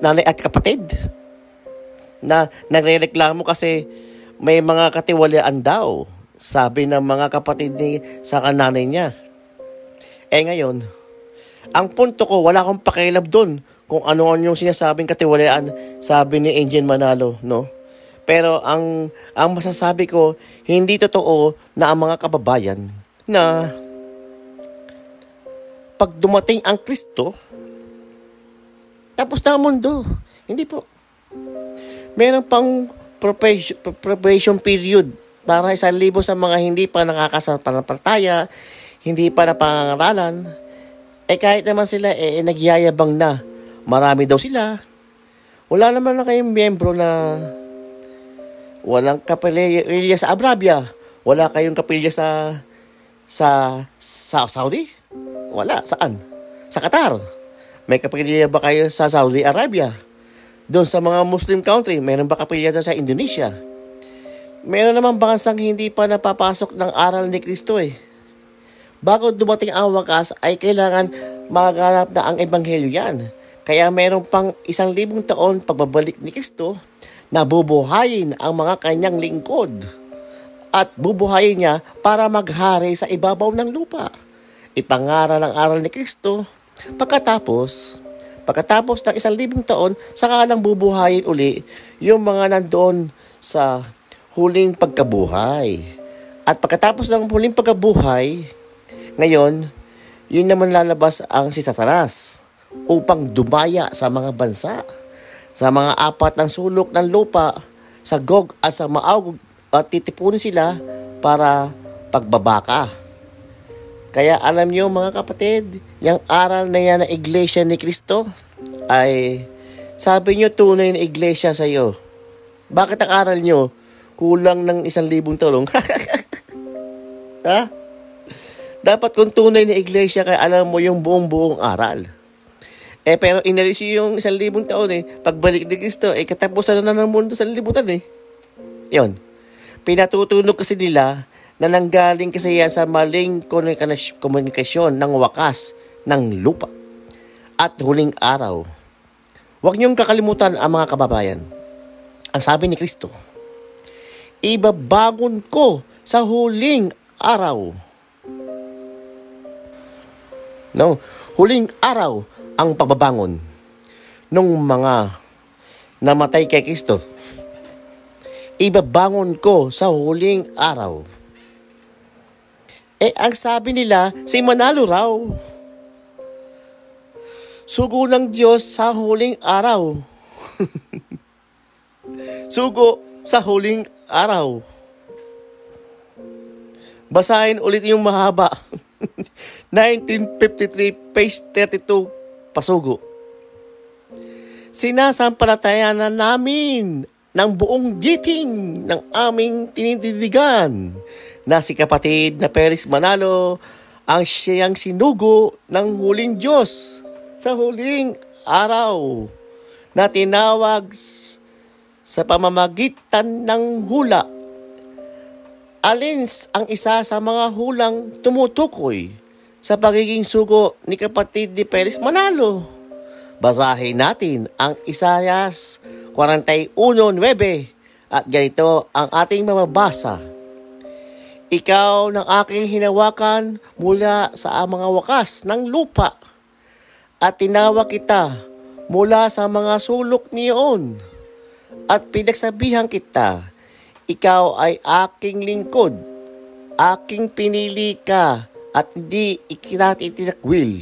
nanay at kapatid na nagre-reklamo kasi may mga katiwalaan daw. Sabi ng mga kapatid sa kananay niya. Ngayon, ang punto ko, wala akong pakialam doon kung ano yung sinasabing katiwalaan, sabi ni Angel Manalo, no? Pero ang masasabi ko, hindi totoo na ang mga kababayan na pag dumating ang Kristo, tapos na ang mundo. Hindi po. Meron pang preparation period para 1,000 sa mga hindi pa nakakasampantaya, hindi pa napangangaralan. Kahit naman sila, nagyayabang na. Marami daw sila. Wala naman na kayong miyembro na walang kapilya sa Arabia. Wala kayong kapilya sa Saudi? Wala. Saan? Sa Qatar. May kapilya ba kayo sa Saudi Arabia? Doon sa mga Muslim country, mayroon ba kapilya sa Indonesia? Meron naman bansang hindi pa napapasok ng aral ni Kristo Bago dumating ang wakas ay kailangan maganap na ang ebanghelyo yan. Kaya meron pang 1,000 taon pagbabalik ni Kristo na bubuhayin ang mga kanyang lingkod. At bubuhayin niya para maghari sa ibabaw ng lupa. Ipangaral ang aral ni Kristo. Pagkatapos ng 1,000 taon, saka lang bubuhayin uli yung mga nandoon sa huling pagkabuhay. At pagkatapos ng huling pagkabuhay, ngayon, yun naman lalabas ang si Satanas upang dumaya sa mga bansa, sa mga apat ng sulok ng lupa, sa Gog at sa Maog, at titipunin sila para pagbabaka. Kaya alam niyo mga kapatid, yung aral na yan ng Iglesia ni Kristo ay sabi niyo tunay na iglesia sa iyo. Bakit ang aral niyo kulang ng 1,000 taon? Ha? Dapat kung tunay na iglesia kaya alam mo yung buong aral. Pero inalis yung 1,000 taon pagbalik ni Kristo, katapusan na ng mundo sa libutan Yun. Pinatutunog kasi nila na nanggaling kasi yan sa maling komunikasyon ng wakas ng lupa at huling araw. Huwag niyong kakalimutan ang mga kababayan. Ang sabi ni Kristo, ibabangon ko sa huling araw. No, huling araw ang pagbabangon ng mga namatay kay Kristo. Ibabangon ko sa huling araw. Ang sabi nila, si Manalo raw. Sugo ng Diyos sa huling araw. Sugo sa huling araw. Basahin ulit yung mahaba. 1953, page 32, pasugo. Sinasampalatayanan namin ng buong giting ng aming tinindidigan na si kapatid na Felix Manalo ang siyang sinugo ng huling Diyos sa huling araw na tinawag sa pamamagitan ng hula. Alin ang isa sa mga hulang tumutukoy sa pagiging sugo ni kapatid ni Felix Manalo? Basahin natin ang Isayas 41:9 at ganito ang ating mababasa. Ikaw ng aking hinawakan mula sa mga wakas ng lupa at tinawag kita mula sa mga sulok niyon at pinagsabihan kita, ikaw ay aking lingkod, aking pinili ka at hindi itinatinakwil.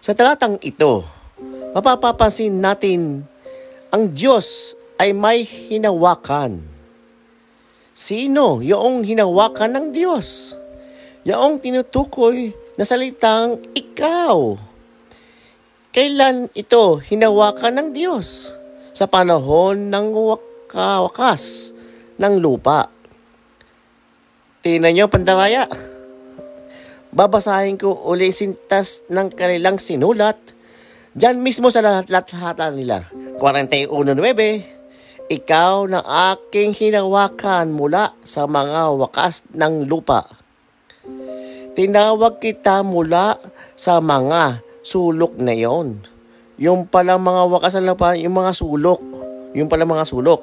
Sa talatang ito, mapapapansin natin ang Diyos ay may hinawakan. Sino yung hinawakan ng Diyos? Yung tinutukoy na salitang ikaw. Kailan ito hinawakan ng Diyos? Sa panahon ng wakas ng lupa. Tingnan nyo pandaraya. Babasahin ko uli sintas ng kanilang sinulat. Diyan mismo sa lahat-lahat nila. 41:9, ikaw na aking hinawakan mula sa mga wakas ng lupa. Tinawag kita mula sa mga sulok na yon. Yung palang mga wakas ng lupa, yung mga sulok. Yung palang mga sulok.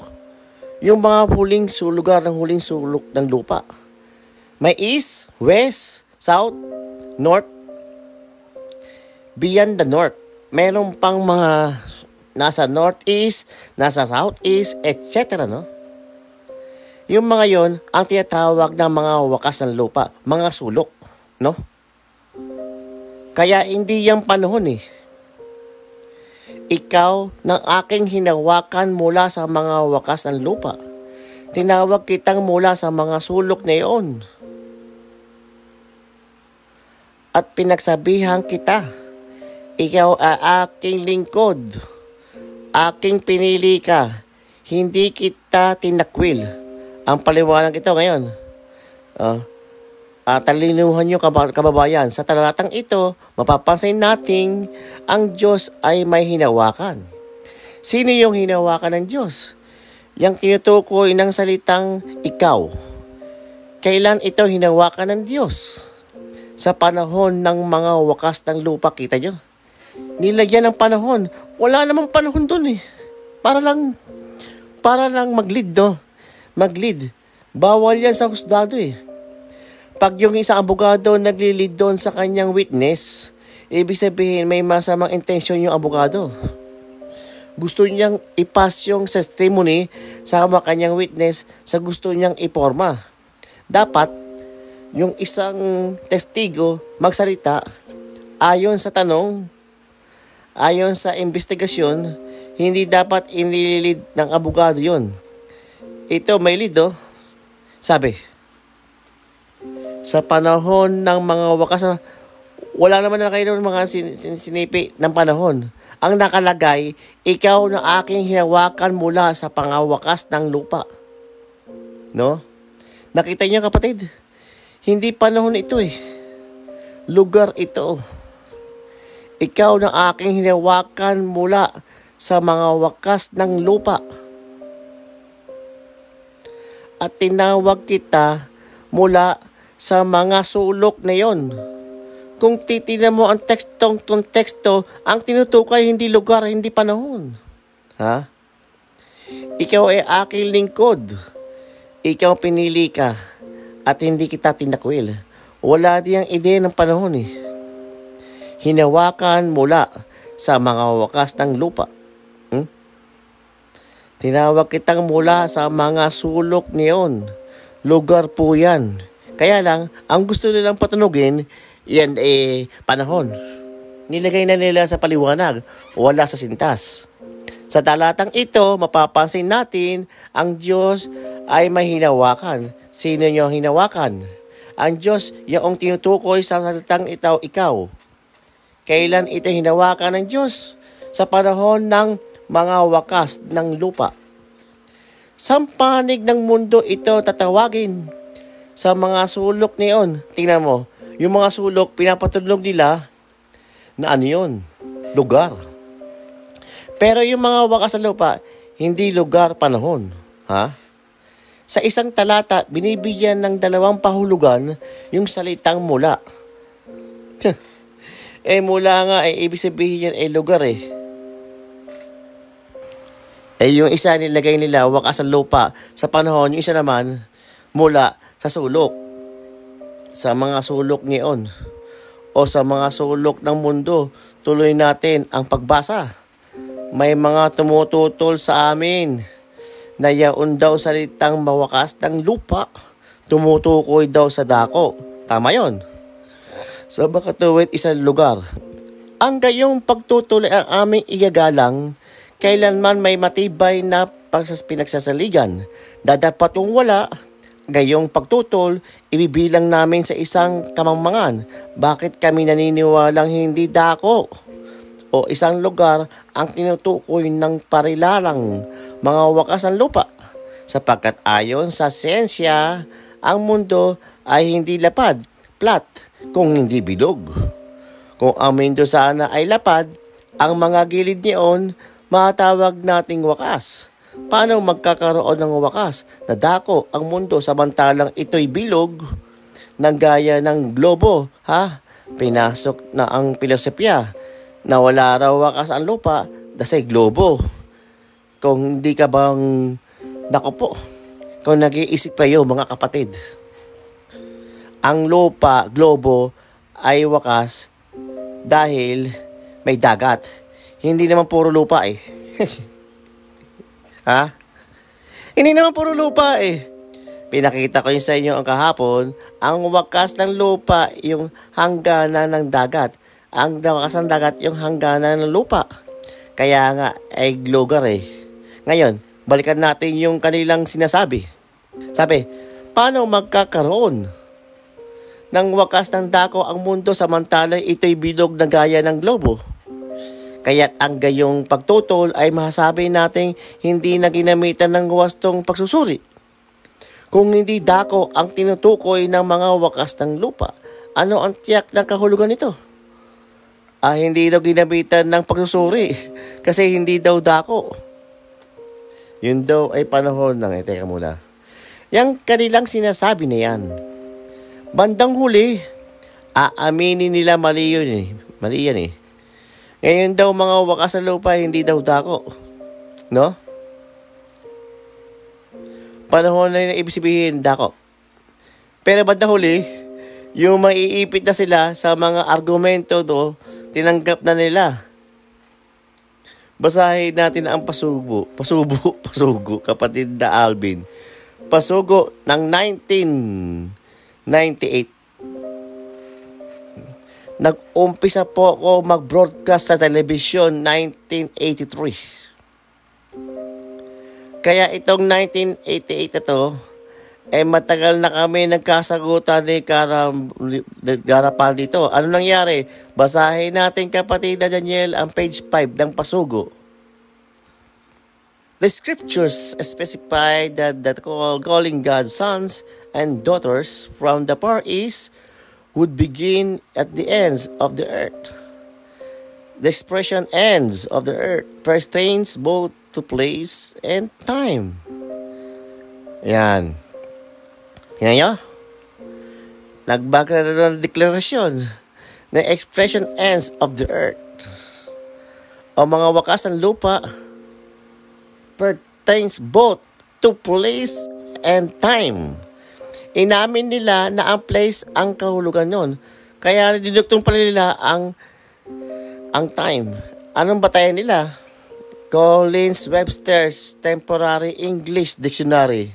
Yung mga huling lugar ng huling sulok ng lupa. May east, west, south, north. Beyond the north, meron pang mga nasa northeast, nasa southeast, etc. No? Yung mga yon ang tinatawag ng mga wakas ng lupa, mga sulok. No? Kaya hindi yung panahon Ikaw ng aking hinawakan mula sa mga wakas ng lupa. Tinawag kitang mula sa mga sulok na iyon. At pinagsabihan kita, ikaw ay aking lingkod, aking pinili ka, hindi kita tinakwil. Ang paliwanag ito ngayon. Talinuhan nyo kababayan. Sa talatang ito, mapapansin natin ang Diyos ay may hinawakan. Sino yung hinawakan ng Diyos? Yang tinutukoy ng salitang ikaw. Kailan ito hinawakan ng Diyos? Sa panahon ng mga wakas ng lupa, kita nyo? Nilagyan ng panahon. Wala namang panahon dun Para lang mag-lead, no? Mag-lead. Bawal yan sa husgado Pag yung isang abogado nagli-lead doon sa kanyang witness, ibig sabihin may masamang intensyon yung abogado. Gusto niyang ipas yung testimony sa kanyang witness sa gusto niyang iporma. Dapat, yung isang testigo magsalita ayon sa tanong, ayon sa investigasyon, hindi dapat inililid ng abogado yon. Ito may lead Sabi, sa panahon ng mga wakas, wala naman na kayo ng mga sinipi ng panahon. Ang nakalagay, ikaw na aking hinawakan mula sa pangawakas ng lupa. No? Nakita niyo kapatid? Hindi panahon ito Lugar ito. Ikaw na aking hinawakan mula sa mga wakas ng lupa. At tinawag kita mula sa mga sulok na yon. Kung titignan mo ang teksto, ang tinutukoy hindi lugar, hindi panahon. Ikaw ay aking lingkod. Ikaw pinili ka at hindi kita tinakwil. Wala diyang ideya ng panahon Hinawakan mula sa mga wakas ng lupa. Tinawag kitang mula sa mga sulok niyon. Lugar po yan. Kaya lang, ang gusto nilang patunugin, yan panahon. Nilagay na nila sa paliwanag, wala sa sintas. Sa talatang ito, mapapansin natin, ang Diyos ay may hinawakan. Sino niyo hinawakan? Ang Diyos, yung tinutukoy sa salitang ikaw. Kailan ito hinawakan ng Diyos? Sa panahon ng mga wakas ng lupa. Sa panig ng mundo ito tatawagin. Sa mga sulok niyon, tingnan mo, yung mga sulok, pinapatulog nila na ano yun? Lugar. Pero yung mga wakas ng lupa, hindi lugar, panahon. Ha? Sa isang talata, binibigyan ng 2 pahulugan yung salitang mula. Mula nga, ibig sabihin yan, lugar yung isa nilagay nila, wakas ng lupa sa panahon, yung isa naman, mula sa sulok. Sa mga sulok ngayon, o sa mga sulok ng mundo, tuloy natin ang pagbasa. May mga tumututol sa amin na yaon daw salitang mawakas ng lupa, tumutukoy daw sa dako. Tama yon. Sa bakatuwid isang lugar. Ang gayong pagtutuloy ang aming igagalang, kailanman may matibay na pinagsasaligan. Dadapatong wala, gayong pagtutol, ibibilang namin sa isang kamangmangan. Bakit kami naniniwalang hindi dako o isang lugar ang tinutukoy ng parilalang mga wakas ng lupa? Sapagkat ayon sa siyensya, ang mundo ay hindi lapad, flat, kung hindi bilog. Kung ang mundo sana ay lapad, ang mga gilid niyon matawag nating wakas. Paano magkakaroon ng wakas na dako ang mundo samantalang ito'y bilog ng gaya ng globo? Ha? Pinasok na ang filosofya na wala raw wakas ang lupa dasay globo. Kung hindi ka bang nakupo, kung nag-iisip kayo mga kapatid, ang lupa, globo ay wakas dahil may dagat. Hindi naman puro lupa Ha? Hindi naman puro lupa Pinakita ko yun sa inyo ang kahapon. Ang wakas ng lupa, yung hangganan ng dagat. Ang wakas ng dagat, yung hangganan ng lupa. Kaya nga, ay lugar Ngayon, balikan natin yung kanilang sinasabi. Sabi, paano magkakaroon ng wakas ng dako ang mundo samantala ito'y bilog na gaya ng globo? Kaya't ang gayong pagtutol ay masasabi nating hindi na ginamitan ng wastong pagsusuri. Kung hindi dako ang tinutukoy ng mga wakas ng lupa, ano ang tiyak ng kahulugan nito? Hindi daw ginamitan ng pagsusuri kasi hindi daw dako. Yun daw ay panahon ng teka muna. Yang kanilang sinasabi na yan. Bandang huli, aaminin nila mali yun Mali yan Ngayon daw mga wakas ng lupa, hindi daw dako. No? Panahon na yung ibig sabihin, dako. Pero bandang huli, yung maiipit na sila sa mga argumento tinanggap na nila. Basahin natin ang pasugo, kapatid na Alvin. Pasugo ng 1998. Nag-umpisa po ako mag-broadcast sa telebisyon 1983. Kaya itong 1988 na to, matagal na kami nagkasagutan ni Garapal dito. Ano nangyari? Basahin natin kapatid na Daniel ang page 5 ng Pasugo. The scriptures specify that calling God's sons and daughters from the Far East would begin at the ends of the earth. The expression ends of the earth pertains both to place and time. Yan. Yan nyo? Nagbaga na ng deklarasyon na expression ends of the earth. O mga wakas ng lupa pertains both to place and time. Inamin nila na ang place ang kahulugan nun. Kaya dinuktong pala nila ang time. Anong batayan nila? Collins Webster's Temporary English Dictionary.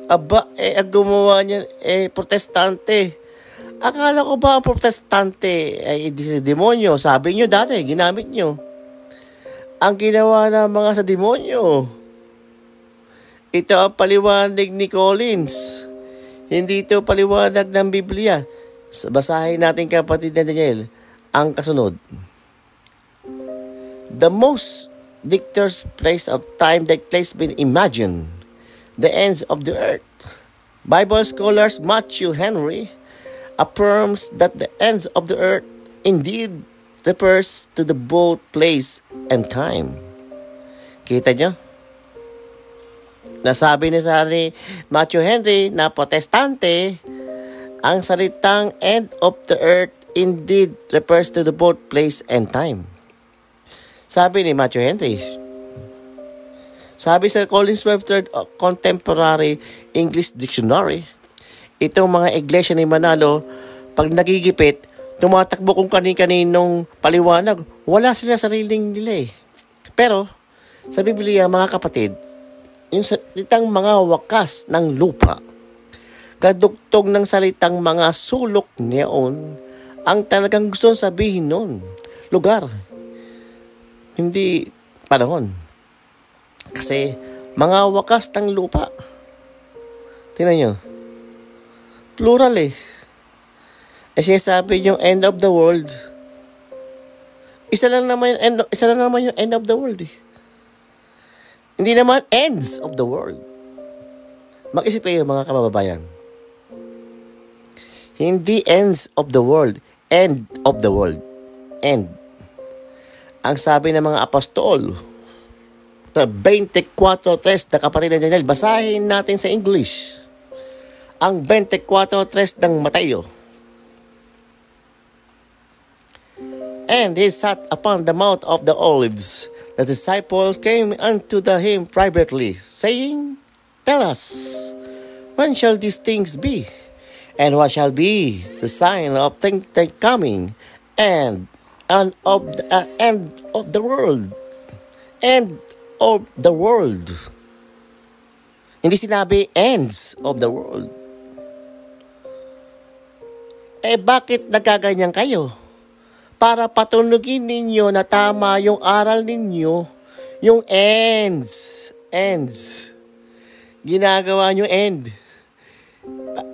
Aba, ang gumawa niyan, protestante. Akala ko ba ang protestante ay demonyo? Sabi nyo dati, ginamit nyo. Ang ginawa ng mga sa demonyo. Ito ang paliwanag ni Collins. Hindi ito paliwanag ng Biblia. Basahin natin kapatid na Daniel ang kasunod. The most dictator's place of time that place been imagined, the ends of the earth. Bible scholars Matthew Henry affirms that the ends of the earth indeed refers to the both place and time. Kita nyo? Nasabi ni Matthew Henry na protestante, ang salitang end of the earth indeed refers to the both place and time. Sabi ni Matthew Henry. Sabi sa Collins Webster Contemporary English Dictionary, itong mga iglesia ni Manalo, pag nagigipit, tumatakbo kung kani-kaninong paliwanag, wala sila sariling nila eh. Pero, sa Biblia mga kapatid, yung salitang mga wakas ng lupa, kadugtog ng salitang mga sulok niyaon, ang talagang gusto sabihin nun, lugar, hindi panahon. Kasi mga wakas ng lupa, tingnan nyo, plural eh. Eh sinasabi yung end of the world, isa lang naman yung end of the world eh. Hindi naman ends of the world. Mag-isip kayo mga kababayan. Hindi ends of the world. End of the world. End. Ang sabi ng mga apostol, sa 24:3 na kapatid na Daniel, basahin natin sa English. Ang 24:3 ng Mateo. And he sat upon the Mount of the Olives. The disciples came unto him privately, saying, Tell us, when shall these things be? And what shall be the sign of things coming, and of the end of the world? End of the world. Hindi sinabi ends of the world. Eh bakit nagkaganyan kayo? Para patunugin ninyo na tama yung aral ninyo, yung ends. Ginagawa nyo end.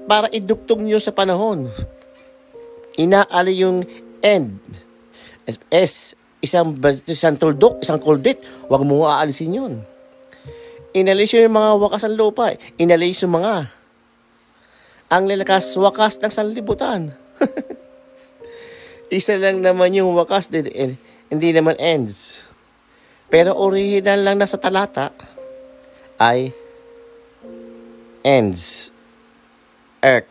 Para idugtong nyo sa panahon. Inaali yung end. Isang tuldok, isang kuldit, huwag mo aalisin yun. Inalis yung mga wakas ng lupa. Inalis yung mga ang lalakas wakas ng sanlibutan. Isa lang naman yung wakas din, hindi naman ends. Pero original lang na sa talata ay ends. Earth.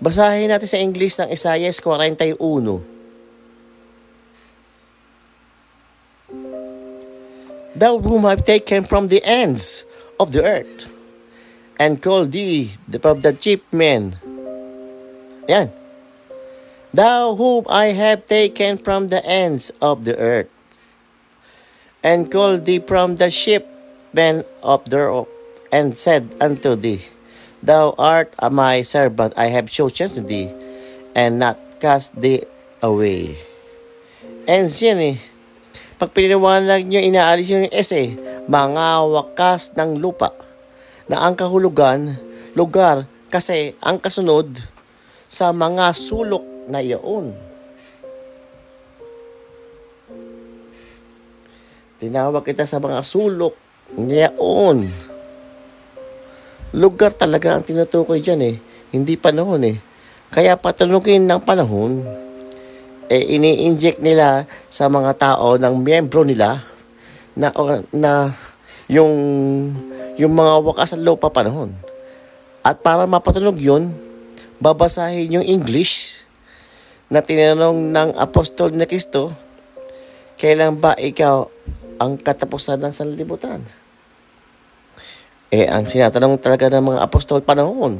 Basahin natin sa English ng Isaiah 41. Thou whom have taken from the ends of the earth, and called thee from the chief men. Yan. Thou whom I have taken from the ends of the earth, and called thee from the chief men of the earth, and said unto thee, Thou art my servant, I have chosen thee, and not cast thee away. Ends yan eh. Pag piniliwanag nyo, inaalis yung essay, mga wakas ng lupa, na ang kahulugan, lugar, kasi ang kasunod sa mga sulok na iyon. Tinawag kita sa mga sulok na iyon. Lugar talaga ang tinutukoy dyan eh. Hindi panahon eh. Kaya patunugin ng panahon, ini-inject nila sa mga tao ng miyembro nila na yung mga wakas ng lupa panahon. At para mapatunog yun, babasahin yung English na tinanong ng apostol na Kristo, kailan ba ikaw ang katapusan ng sanlibutan? Ang sinatanong talaga ng mga apostol panahon,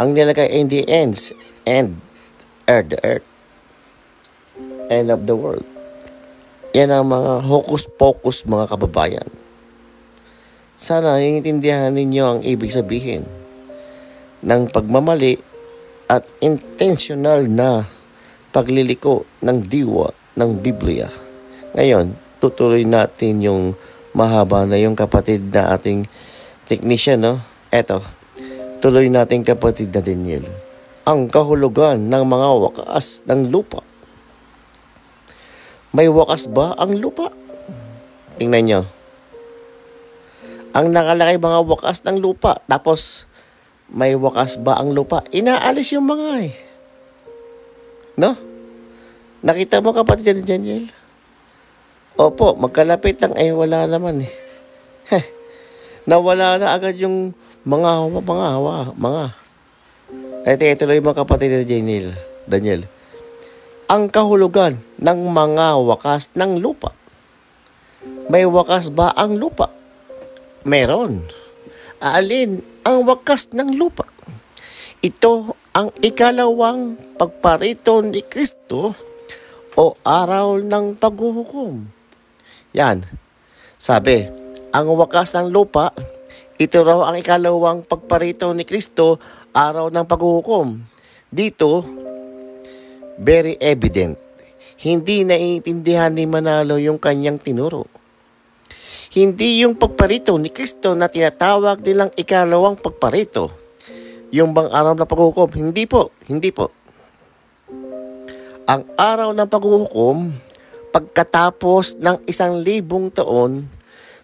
ang nilagay in the ends, end, the earth, end of the world. Yan ang mga hocus-pocus mga kababayan. Sana naiintindihan ninyo ang ibig sabihin ng pagmamali at intentional na pagliliko ng diwa ng Biblia. Ngayon, tutuloy natin yung mahaba na yung kapatid na ating technician, no? Eto, tuloy natin kapatid na Daniel. Ang kahulugan ng mga wakas ng lupa. May wakas ba ang lupa? Tingnan nyo. Ang nakalagay mga wakas ng lupa. Tapos, may wakas ba ang lupa? Inaalis yung mga No? Nakita mo kapatid na Daniel? Opo, magkalapit lang wala naman Nawala na agad yung mga. Tuloy mo kapatid na Daniel. Ang kahulugan ng mga wakas ng lupa. May wakas ba ang lupa? Meron. Alin ang wakas ng lupa? Ito ang ikalawang pagparito ni Kristo o araw ng paghuhukom. Yan. Sabi, ang wakas ng lupa, ito raw ang ikalawang pagparito ni Kristo, araw ng paghuhukom. Dito, very evident. Hindi naiintindihan ni Manalo yung kanyang tinuro. Hindi yung pagparito ni Kristo na tinatawag nilang ikalawang pagparito. Yung bang araw ng paghuhukom? Hindi po. Ang araw ng paghuhukom, pagkatapos ng 1,000 taon,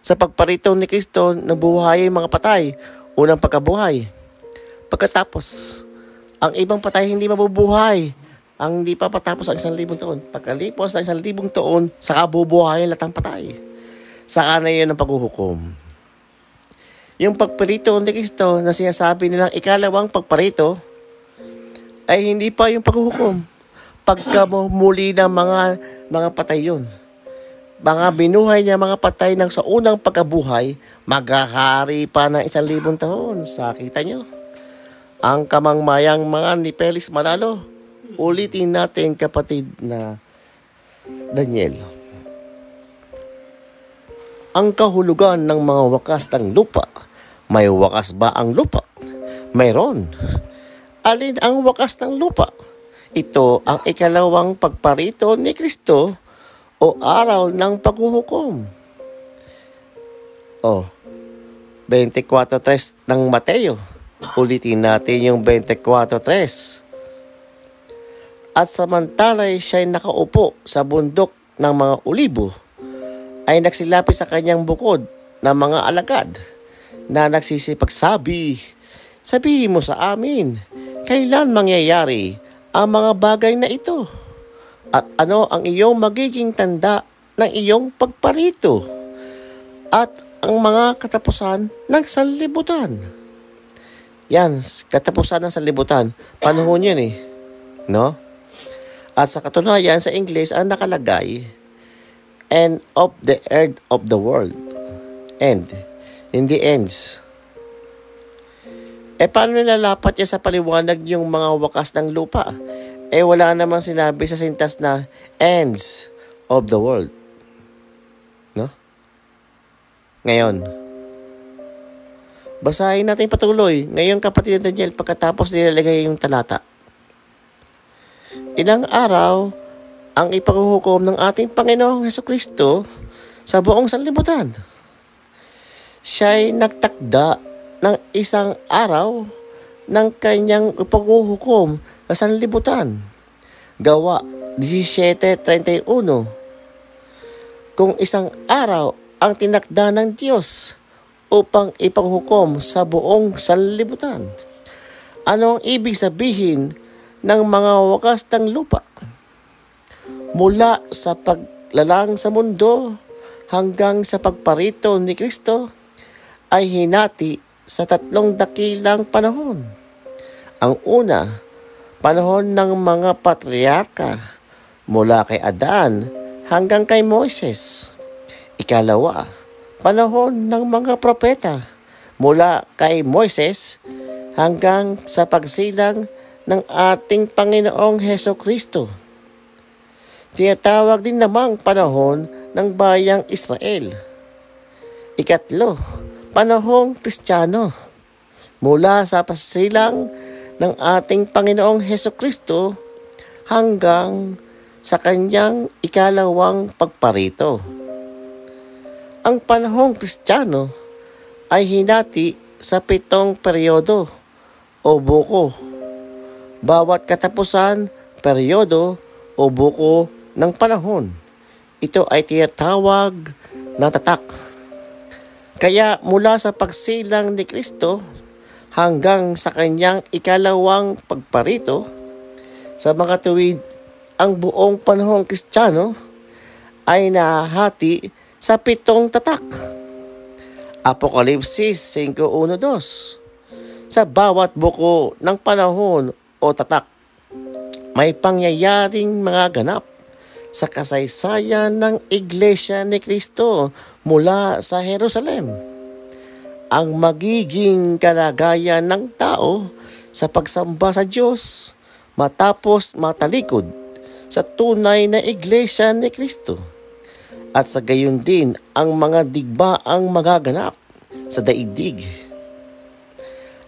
sa pagparito ni Kristo na buhay mga patay, unang pagkabuhay. Pagkatapos, ang ibang patay hindi mabubuhay. Ang hindi pa patapos ang 1,000 taon. Pagkalipos ng 1,000 taon, saka bubuhay lahat ng patay. Saka na yun ang paghuhukom. Yung pagparito ni Kristo na sinasabi nilang ikalawang pagparito, ay hindi pa yung paghuhukom. Pagka muli ng mga patay yun. Mga binuhay niya mga patay ng sa unang pagkabuhay, maghahari pa ng 1,000 taon. Sakita nyo. Ang kamangmayang mga ni Felix Manalo. Ulitin natin kapatid na Daniel. Ang kahulugan ng mga wakas ng lupa. May wakas ba ang lupa? Mayroon. Alin ang wakas ng lupa? Ito ang ikalawang pagparito ni Kristo o araw ng paghuhukom. 24:3 ng Mateo. Ulitin natin yung 24:3. At samantala'y siya'y nakaupo sa bundok ng mga olibo, ay nagsilapis sa kanyang bukod ng mga alagad na nagsisipagsabi, sabihin mo sa amin, kailan mangyayari ang mga bagay na ito? At ano ang iyong magiging tanda ng iyong pagparito? At ang mga katapusan ng sanlibutan. Yan, katapusan ng sanlibutan. Panahon yun No? At sa katunayan sa English ang nakalagay, end of the earth of the world. End. Hindi ends. Paano nilalapat niya sa paliwanag yung mga wakas ng lupa? Wala namang sinabi sa sintas na ends of the world. No? Ngayon, basahin natin patuloy. Ngayon kapatid Daniel, pagkatapos nilalagay yung talata. Ilang araw ang ipaghuhukom ng ating Panginoong Hesukristo sa buong sanlibutan. Siya'y nagtakda ng 1 araw ng kanyang ipaghuhukom sa sanlibutan. Gawa 17:31. Kung 1 araw ang tinakda ng Diyos upang ipaghukom sa buong sanlibutan. Ano ang ibig sabihin ng mga wakas ng lupa? Mula sa paglalang sa mundo hanggang sa pagparito ni Kristo ay hinati sa 3 dakilang panahon. Ang una, panahon ng mga patriarka mula kay Adan hanggang kay Moises. Ikalawa, panahon ng mga propeta mula kay Moises hanggang sa pagsilang ng ating Panginoong Hesukristo. Tinatawag din namang panahon ng bayang Israel. Ikatlo, panahong Kristiyano mula sa pagsilang ng ating Panginoong Hesukristo hanggang sa kanyang ikalawang pagparito. Ang panahong Kristiyano ay hinati sa 7 peryodo o buko. Bawat katapusan, peryodo o buko ng panahon, ito ay tinatawag na tatak. Kaya mula sa pagsilang ni Kristo hanggang sa kanyang ikalawang pagparito, sa mga tuwid, ang buong panahong Kristiyano ay nahahati sa 7 tatak. Apokalipsis 5:1-2. Sa bawat buko ng panahon o tatak, may pangyayaring mga ganap sa kasaysayan ng Iglesia ni Kristo mula sa Jerusalem. Ang magiging kalagayan ng tao sa pagsamba sa Diyos matapos matalikod sa tunay na Iglesia ni Kristo. At sa gayon din ang mga digmaang magaganap sa daigdig.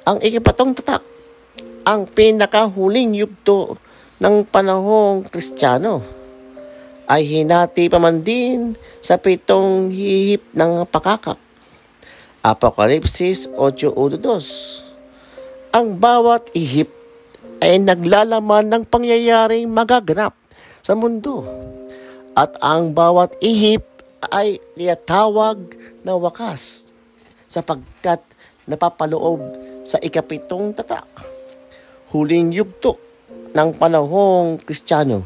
Ang 7 tatak, ang pinakahuling yugto ng panahong Kristiyano, ay hinati pa man din sa 7 hihip ng pakakak. Apokalipsis 8:1-2. Ang bawat ihip ay naglalaman ng pangyayaring magaganap sa mundo. At ang bawat ihip ay tinatawag na wakas sapagkat napapaloob sa 7 tatak, huling yugto ng panahong Kristiyano.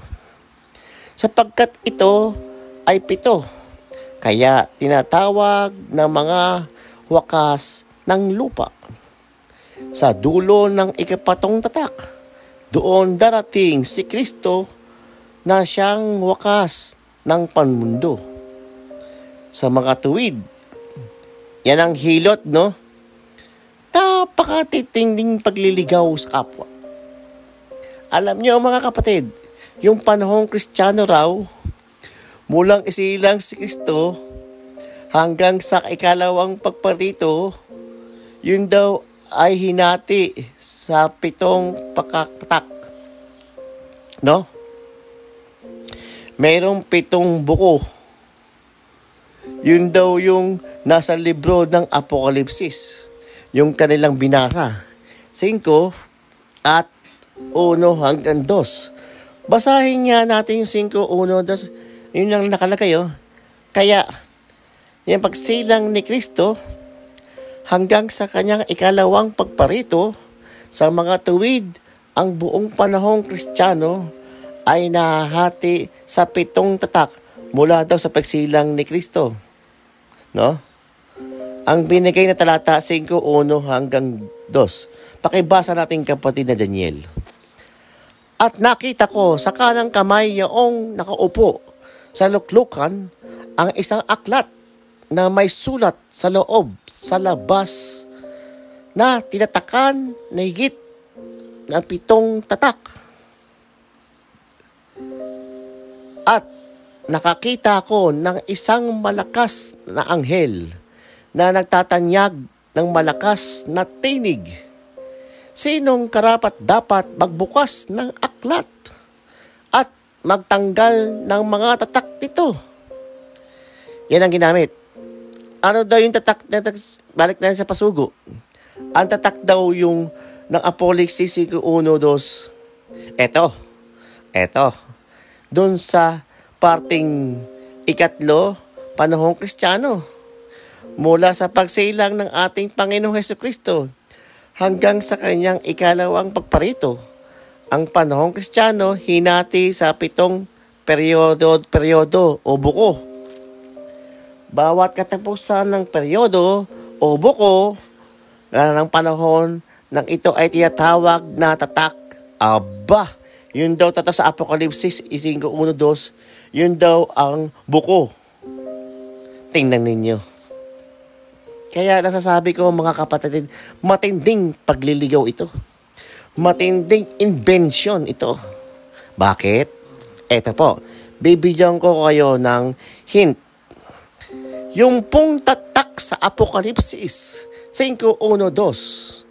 Sapagkat ito ay 7, kaya tinatawag ng mga wakas ng lupa. Sa dulo ng 7 tatak, doon darating si Kristo na siyang wakas ng panmundo. Sa mga tuwid, yan ang hilot, no? Napakatitinding pagliligaw sa kapwa. Alam niyo mga kapatid, yung panahong Kristiyano raw, mulang isilang si Kristo hanggang sa ikalawang pagparito, yun daw ay hinati sa 7 pakaktak. No? Mayroong 7 buko. Yun daw yung nasa libro ng Apokalipsis. Yung kanilang binasa. 5 at 1-2. Basahin nga natin yung 5:1-2. Yun lang nakalagay, oh. Kaya, yung pagsilang ni Kristo hanggang sa kanyang ikalawang pagparito, sa mga tuwid, ang buong panahong Kristiyano ay nahahati sa 7 tatak mula daw sa pagsilang ni Kristo. No? Ang binigay na talata 5:1-2. Pakibasa natin kapatid na Daniel. At nakita ko sa kanang kamay yaong nakaupo sa luklukan ang isang aklat na may sulat sa loob, sa labas, na tinatakan na higit ng 7 tatak. At nakakita ko ng isang malakas na anghel na nagtatanyag ng malakas na tinig. Sinong karapat dapat magbukas ng aklat at magtanggal ng mga tatak nito? Yan ang ginamit. Ano daw yung tatak? Balik na sa pasugo. Ang tatak daw yung ng Apokalipsis 1:2. Eto. Doon sa parting 3, panahong Kristiyano. Mula sa pagsilang ng ating Panginoong Hesukristo hanggang sa kanyang ikalawang pagparito, ang panahong Kristiyano hinati sa 7 peryodo o buko. Bawat katapusan ng peryodo o buko ng panahon ng ito ay tinatawag na tatak. Aba, yun daw tatak sa Apokalipsis 5:1-2, yun daw ang buko. Tingnan ninyo. Kaya nasasabi ko mga kapatid, matinding pagliligaw ito. Matinding invention ito. Bakit? Eto po, bibigyan ko kayo ng hint. Yung pong tatak sa Apokalipsis 5:1-2,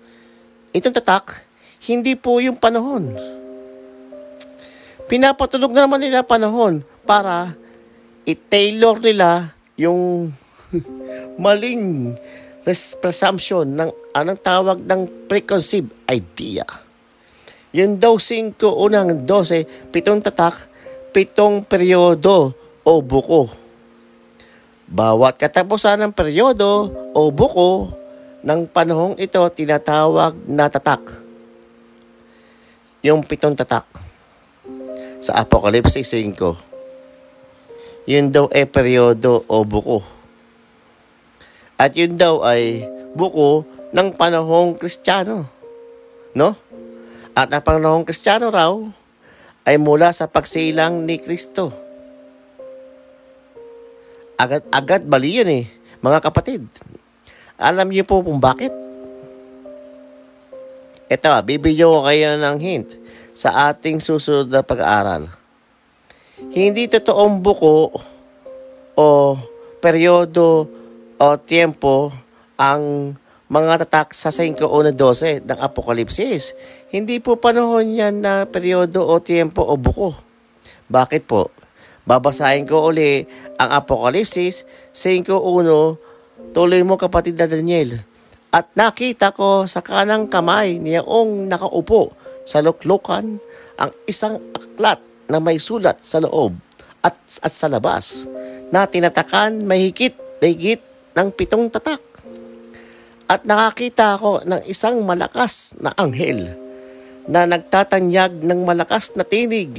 itong tatak, hindi po yung panahon. Pinapatulog na naman nila panahon para i-tailor nila yung maling presumption ng anong tawag ng preconceived idea. Yung daw 5 unang 12, 7 tatak, 7 peryodo o buko. Bawat katapusan ng peryodo o buko ng panahong ito tinatawag na tatak. Yung 7 tatak sa Apokalipsis 5. Yun daw ay peryodo o buko. At yun daw ay buko ng panahong Kristiyano. No? At ang panahong Kristiyano raw ay mula sa pagsilang ni Kristo. Agad bali yun mga kapatid. Alam niyo po kung bakit? Ito, bibigyan ko kayo ng hint sa ating susunod na pag-aaral. Hindi totoong buko o peryodo o tiempo ang mga tatak sa 5:12 ng Apokalipsis. Hindi po panahon yan na peryodo o tiempo o buko. Bakit po? Babasahin ko uli ang Apokalipsis 5:1. Tuloy mo kapatid na Daniel. At nakita ko sa kanang kamay niyang nakaupo sa luklukan ang isang aklat na may sulat sa loob at sa labas na tinatakan mahigit ng 7 tatak. At nakakita ako ng isang malakas na anghel na nagtatanyag ng malakas na tinig.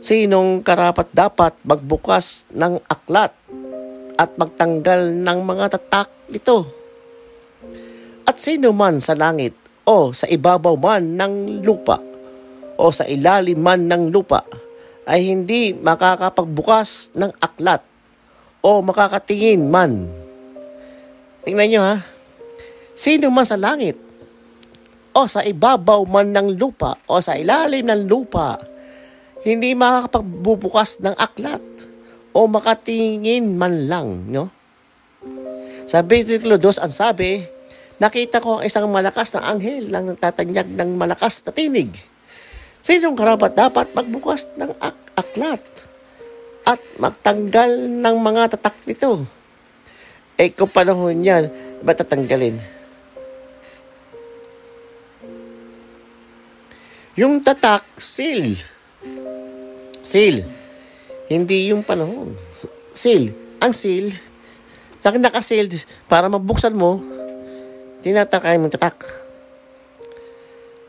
Sinong karapat-dapat magbukas ng aklat at magtanggal ng mga tatak nito? At sino man sa langit o sa ibabaw man ng lupa o sa ilalim man ng lupa ay hindi makakapagbukas ng aklat o makakatingin man. Tingnan nyo Sino man sa langit o sa ibabaw man ng lupa o sa ilalim ng lupa hindi makakapagbubukas ng aklat o makatingin man lang, no? Sa versikulo 2 ang sabi, nakita ko ang isang malakas na anghel na nagtatanyag ng malakas na tinig. Sinong karapat dapat magbukas ng aklat at magtanggal ng mga tatak nito? Kung panahon yan, ba't tatanggalin? Yung tatak, seal. Seal. Hindi yung panahon. Seal. Ang seal, sa akin naka-sealed, para mabuksan mo, tinatakay mong tatak.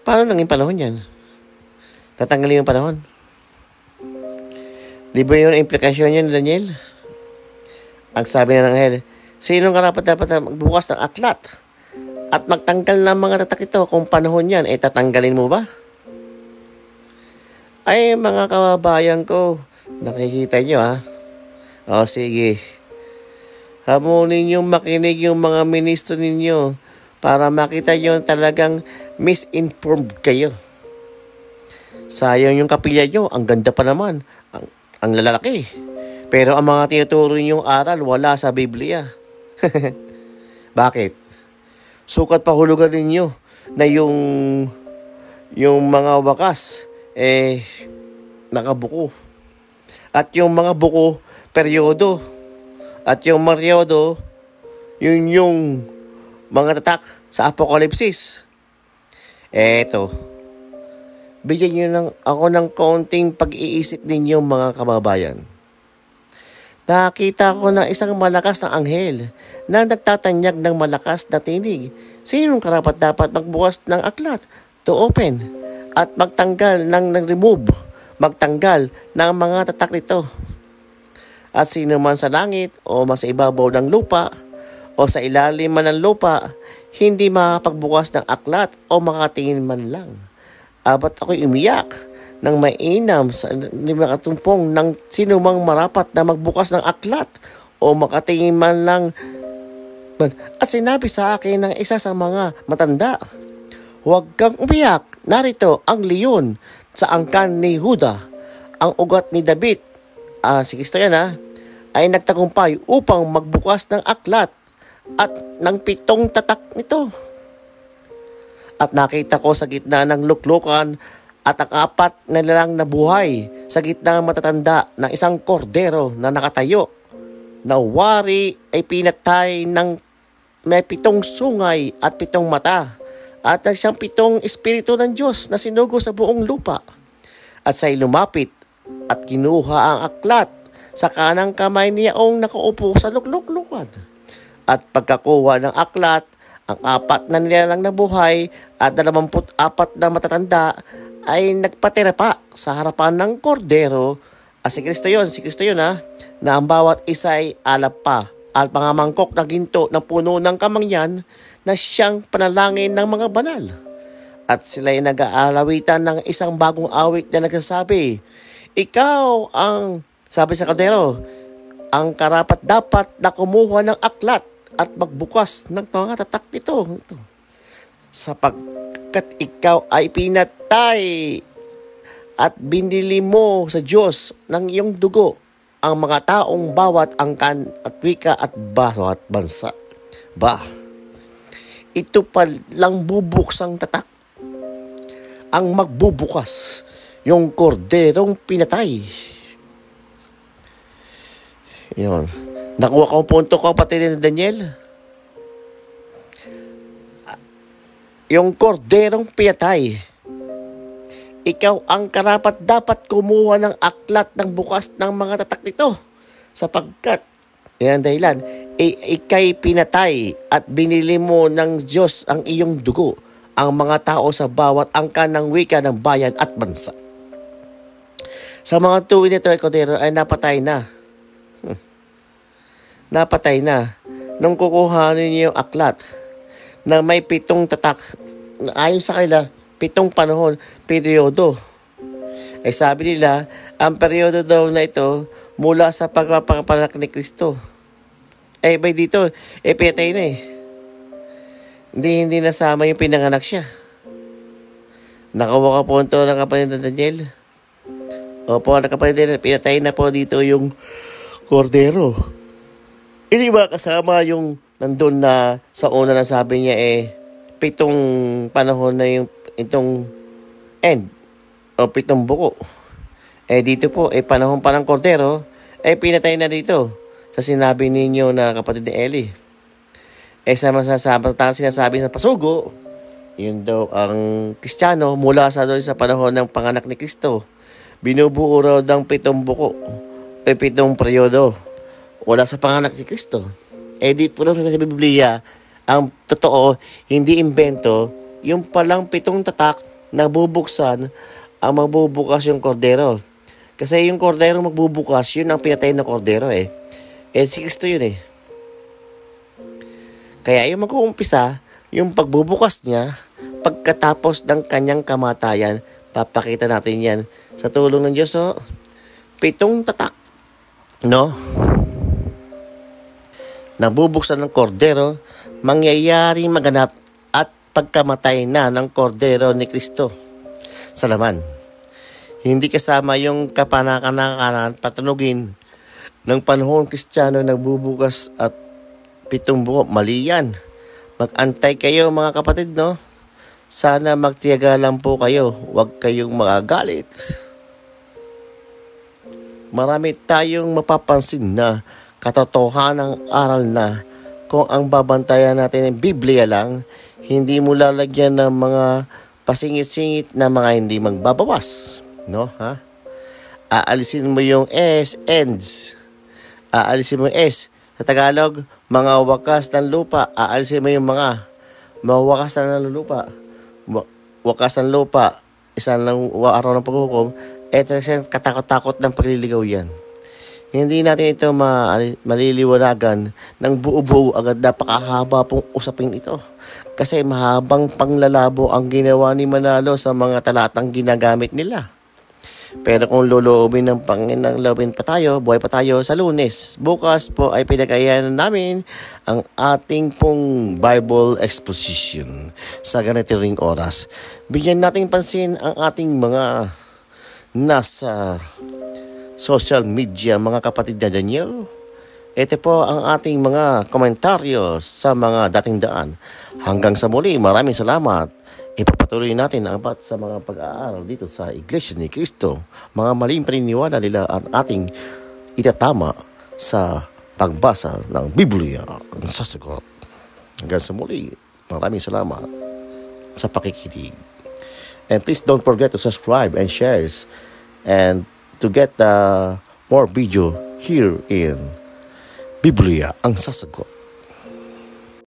Paano nang yung panahon yan? Tatanggalin yung panahon. Di ba yun ang implikasyon yun, Daniel? Ang sabi na ng anghel, sinong karapat dapat magbukas ng aklat at magtanggal ng mga tatak ito? Kung panahon yan, tatanggalin mo ba? Ay, mga kababayan ko, nakikita nyo O sige, hamunin nyo makinig yung mga ministro ninyo para makita nyo talagang misinformed kayo. Sayang yung kapilya nyo, ang ganda pa naman, ang lalaki. Pero ang mga tinuturo nyong aral, wala sa Biblia. Bakit? Sukat pa hulugan ninyo na yung mga wakas, nakabuko. At yung mga buko, peryodo. At yung peryodo, yung mga tatak sa Apokalipsis. Eto, bigyan nyo ako ng kaunting pag-iisip ninyo mga kababayan. Nakita ko na isang malakas na anghel na nagtatanyag ng malakas na tinig. Sinong karapat dapat magbukas ng aklat to open at magtanggal magtanggal ng mga tatak nito? At sino man sa langit o sa ibabaw ng lupa o sa ilalim man ng lupa, hindi makapagbukas ng aklat o makatingin man lang. Abat ako'y umiyak ng mainam sa makatumpong ng sino mang marapat na magbukas ng aklat o makatingin man lang. At sinabi sa akin ng isa sa mga matanda, huwag kang umiyak, narito ang leon sa angkan ni Huda, ang ugat ni David, si Kristo yan ay nagtagumpay upang magbukas ng aklat at ng 7 tatak nito. At nakita ko sa gitna ng luklukan at ang 4 na lalang na buhay sa gitna ng matatanda ng isang kordero na nakatayo, na wari ay pinatay ng may 7 sungay at 7 mata, at siyang 7 espiritu ng Diyos na sinugo sa buong lupa. At siya'y lumapit at kinuha ang aklat sa kanang kamay niyaong nakaupo sa lukluklukan. At pagkakuha ng aklat, ang 4 na nilalang na buhay at 24 na matatanda ay nagpatira pa sa harapan ng kordero. Si Kristo yun na ang bawat isa ay alap pa at pangamangkok na ginto ng puno ng kamangyan na siyang panalangin ng mga banal. At sila'y nag-aalawitan ng isang bagong awit na nagsasabi, ikaw ang, sabi sa kordero, ang karapat-dapat na kumuha ng aklat at magbukas ng mga tatak nito. Sapagkat ikaw ay pinatay at binili mo sa Diyos ng iyong dugo ang mga taong bawat angkan at wika at bawat bansa. Ito pa lang bubuksang tatak. Ang magbubukas, yung korderong pinatay. Yun. Nakuha ko ang punto ko, pati ni Daniel. Yung korderong pinatay. Ikaw ang karapat dapat kumuha ng aklat ng bukas ng mga tatak nito. Sapagkat, yan ang dahilan, ikay pinatay at binili mo ng Diyos ang iyong dugo, ang mga tao sa bawat angkan ng wika ng bayan at bansa. Sa mga tuwin nito, kordero ay napatay na. Napatay na nung kukuhanin niyo yung aklat na may 7 tatak. Ayon sa kanila, 7 panahon, peryodo. Sabi nila, ang peryodo daw na ito mula sa pagpapanganak ni Kristo. By dito, pinatay na Hindi nasama yung pinanganak siya. Nakawa ka po ito ng kapatid na Daniel. Opo, nakapatid, pinatay na po dito yung kordero. Hindi ba kasama yung nandun na sa una na sabi niya 7 panahon na yung itong end o 7 buko. Dito po, panahon pa ng kordero, pinatay na dito sa sinabi ninyo na kapatid ni Eli. Samantang sinasabi sa pasugo, yun daw ang Kristiyano mula sa panahon ng panganak ni Kristo. Binubuo raw ng 7 buko, 7 peryodo. Wala sa panganak ni Kristo. Di po lang sa Biblia, ang totoo, hindi imbento, yung palang 7 tatak na bubuksan, ang magbubukas yung kordero. Kasi yung kordero magbubukas, yun ang pinatay ng kordero si Kristo yun Kaya yung mag-uumpisa, yung pagbubukas niya, pagkatapos ng kanyang kamatayan, papakita natin yan sa tulong ng Diyos. 7 tatak, no? Nabubuksan ng kordero, mangyayaring maganap at pagkamatay na ng kordero ni Kristo sa laman. Hindi kasama yung kapanakanan patunugin ng panahon Kristiyano nagbubukas at 7 buko. Mali yan. Mag-antay kayo mga kapatid, no? Sana magtiyaga lang po kayo. Huwag kayong magagalit. Marami tayong mapapansin na katotohanan ng aral na kung ang babantayan natin ng Biblia lang, hindi mo lalagyan ng mga pasingit-singit na mga hindi magbabawas. No? Aalisin mo yung S, ends. Aalisin mo yung S. Sa Tagalog, mga wakas ng lupa. Aalisin mo yung mga wakas ng lupa. Wakas ng lupa. Isang lang araw ng paghukom. Katakot-takot ng pagliligaw yan. Hindi natin ito maliliwanagan ng buo-buo agad. Napakahaba pong usapin ito. Kasi mahabang panglalabo ang ginawa ni Manalo sa mga talatang ginagamit nila. Pero kung loloobin ng Panginoon, lobin pa tayo, buhay pa tayo sa Lunes. Bukas po ay pinagayanan namin ang ating pong Bible exposition sa ganito ring oras. Bigyan natin pansin ang ating mga nasa social media, mga kapatid na Daniel. Ito po ang ating mga komentaryo sa mga dating daan. Hanggang sa muli, maraming salamat. Ipapatuloy natin ang abat sa mga pag-aaral dito sa Iglesia ni Cristo. Mga maling paniniwala nila ang ating itatama sa pagbasa ng Biblia. Ang sasagot. Hanggang sa muli, maraming salamat sa pakikinig. And please don't forget to subscribe and share and to get more video here in Biblia ang Sasagot.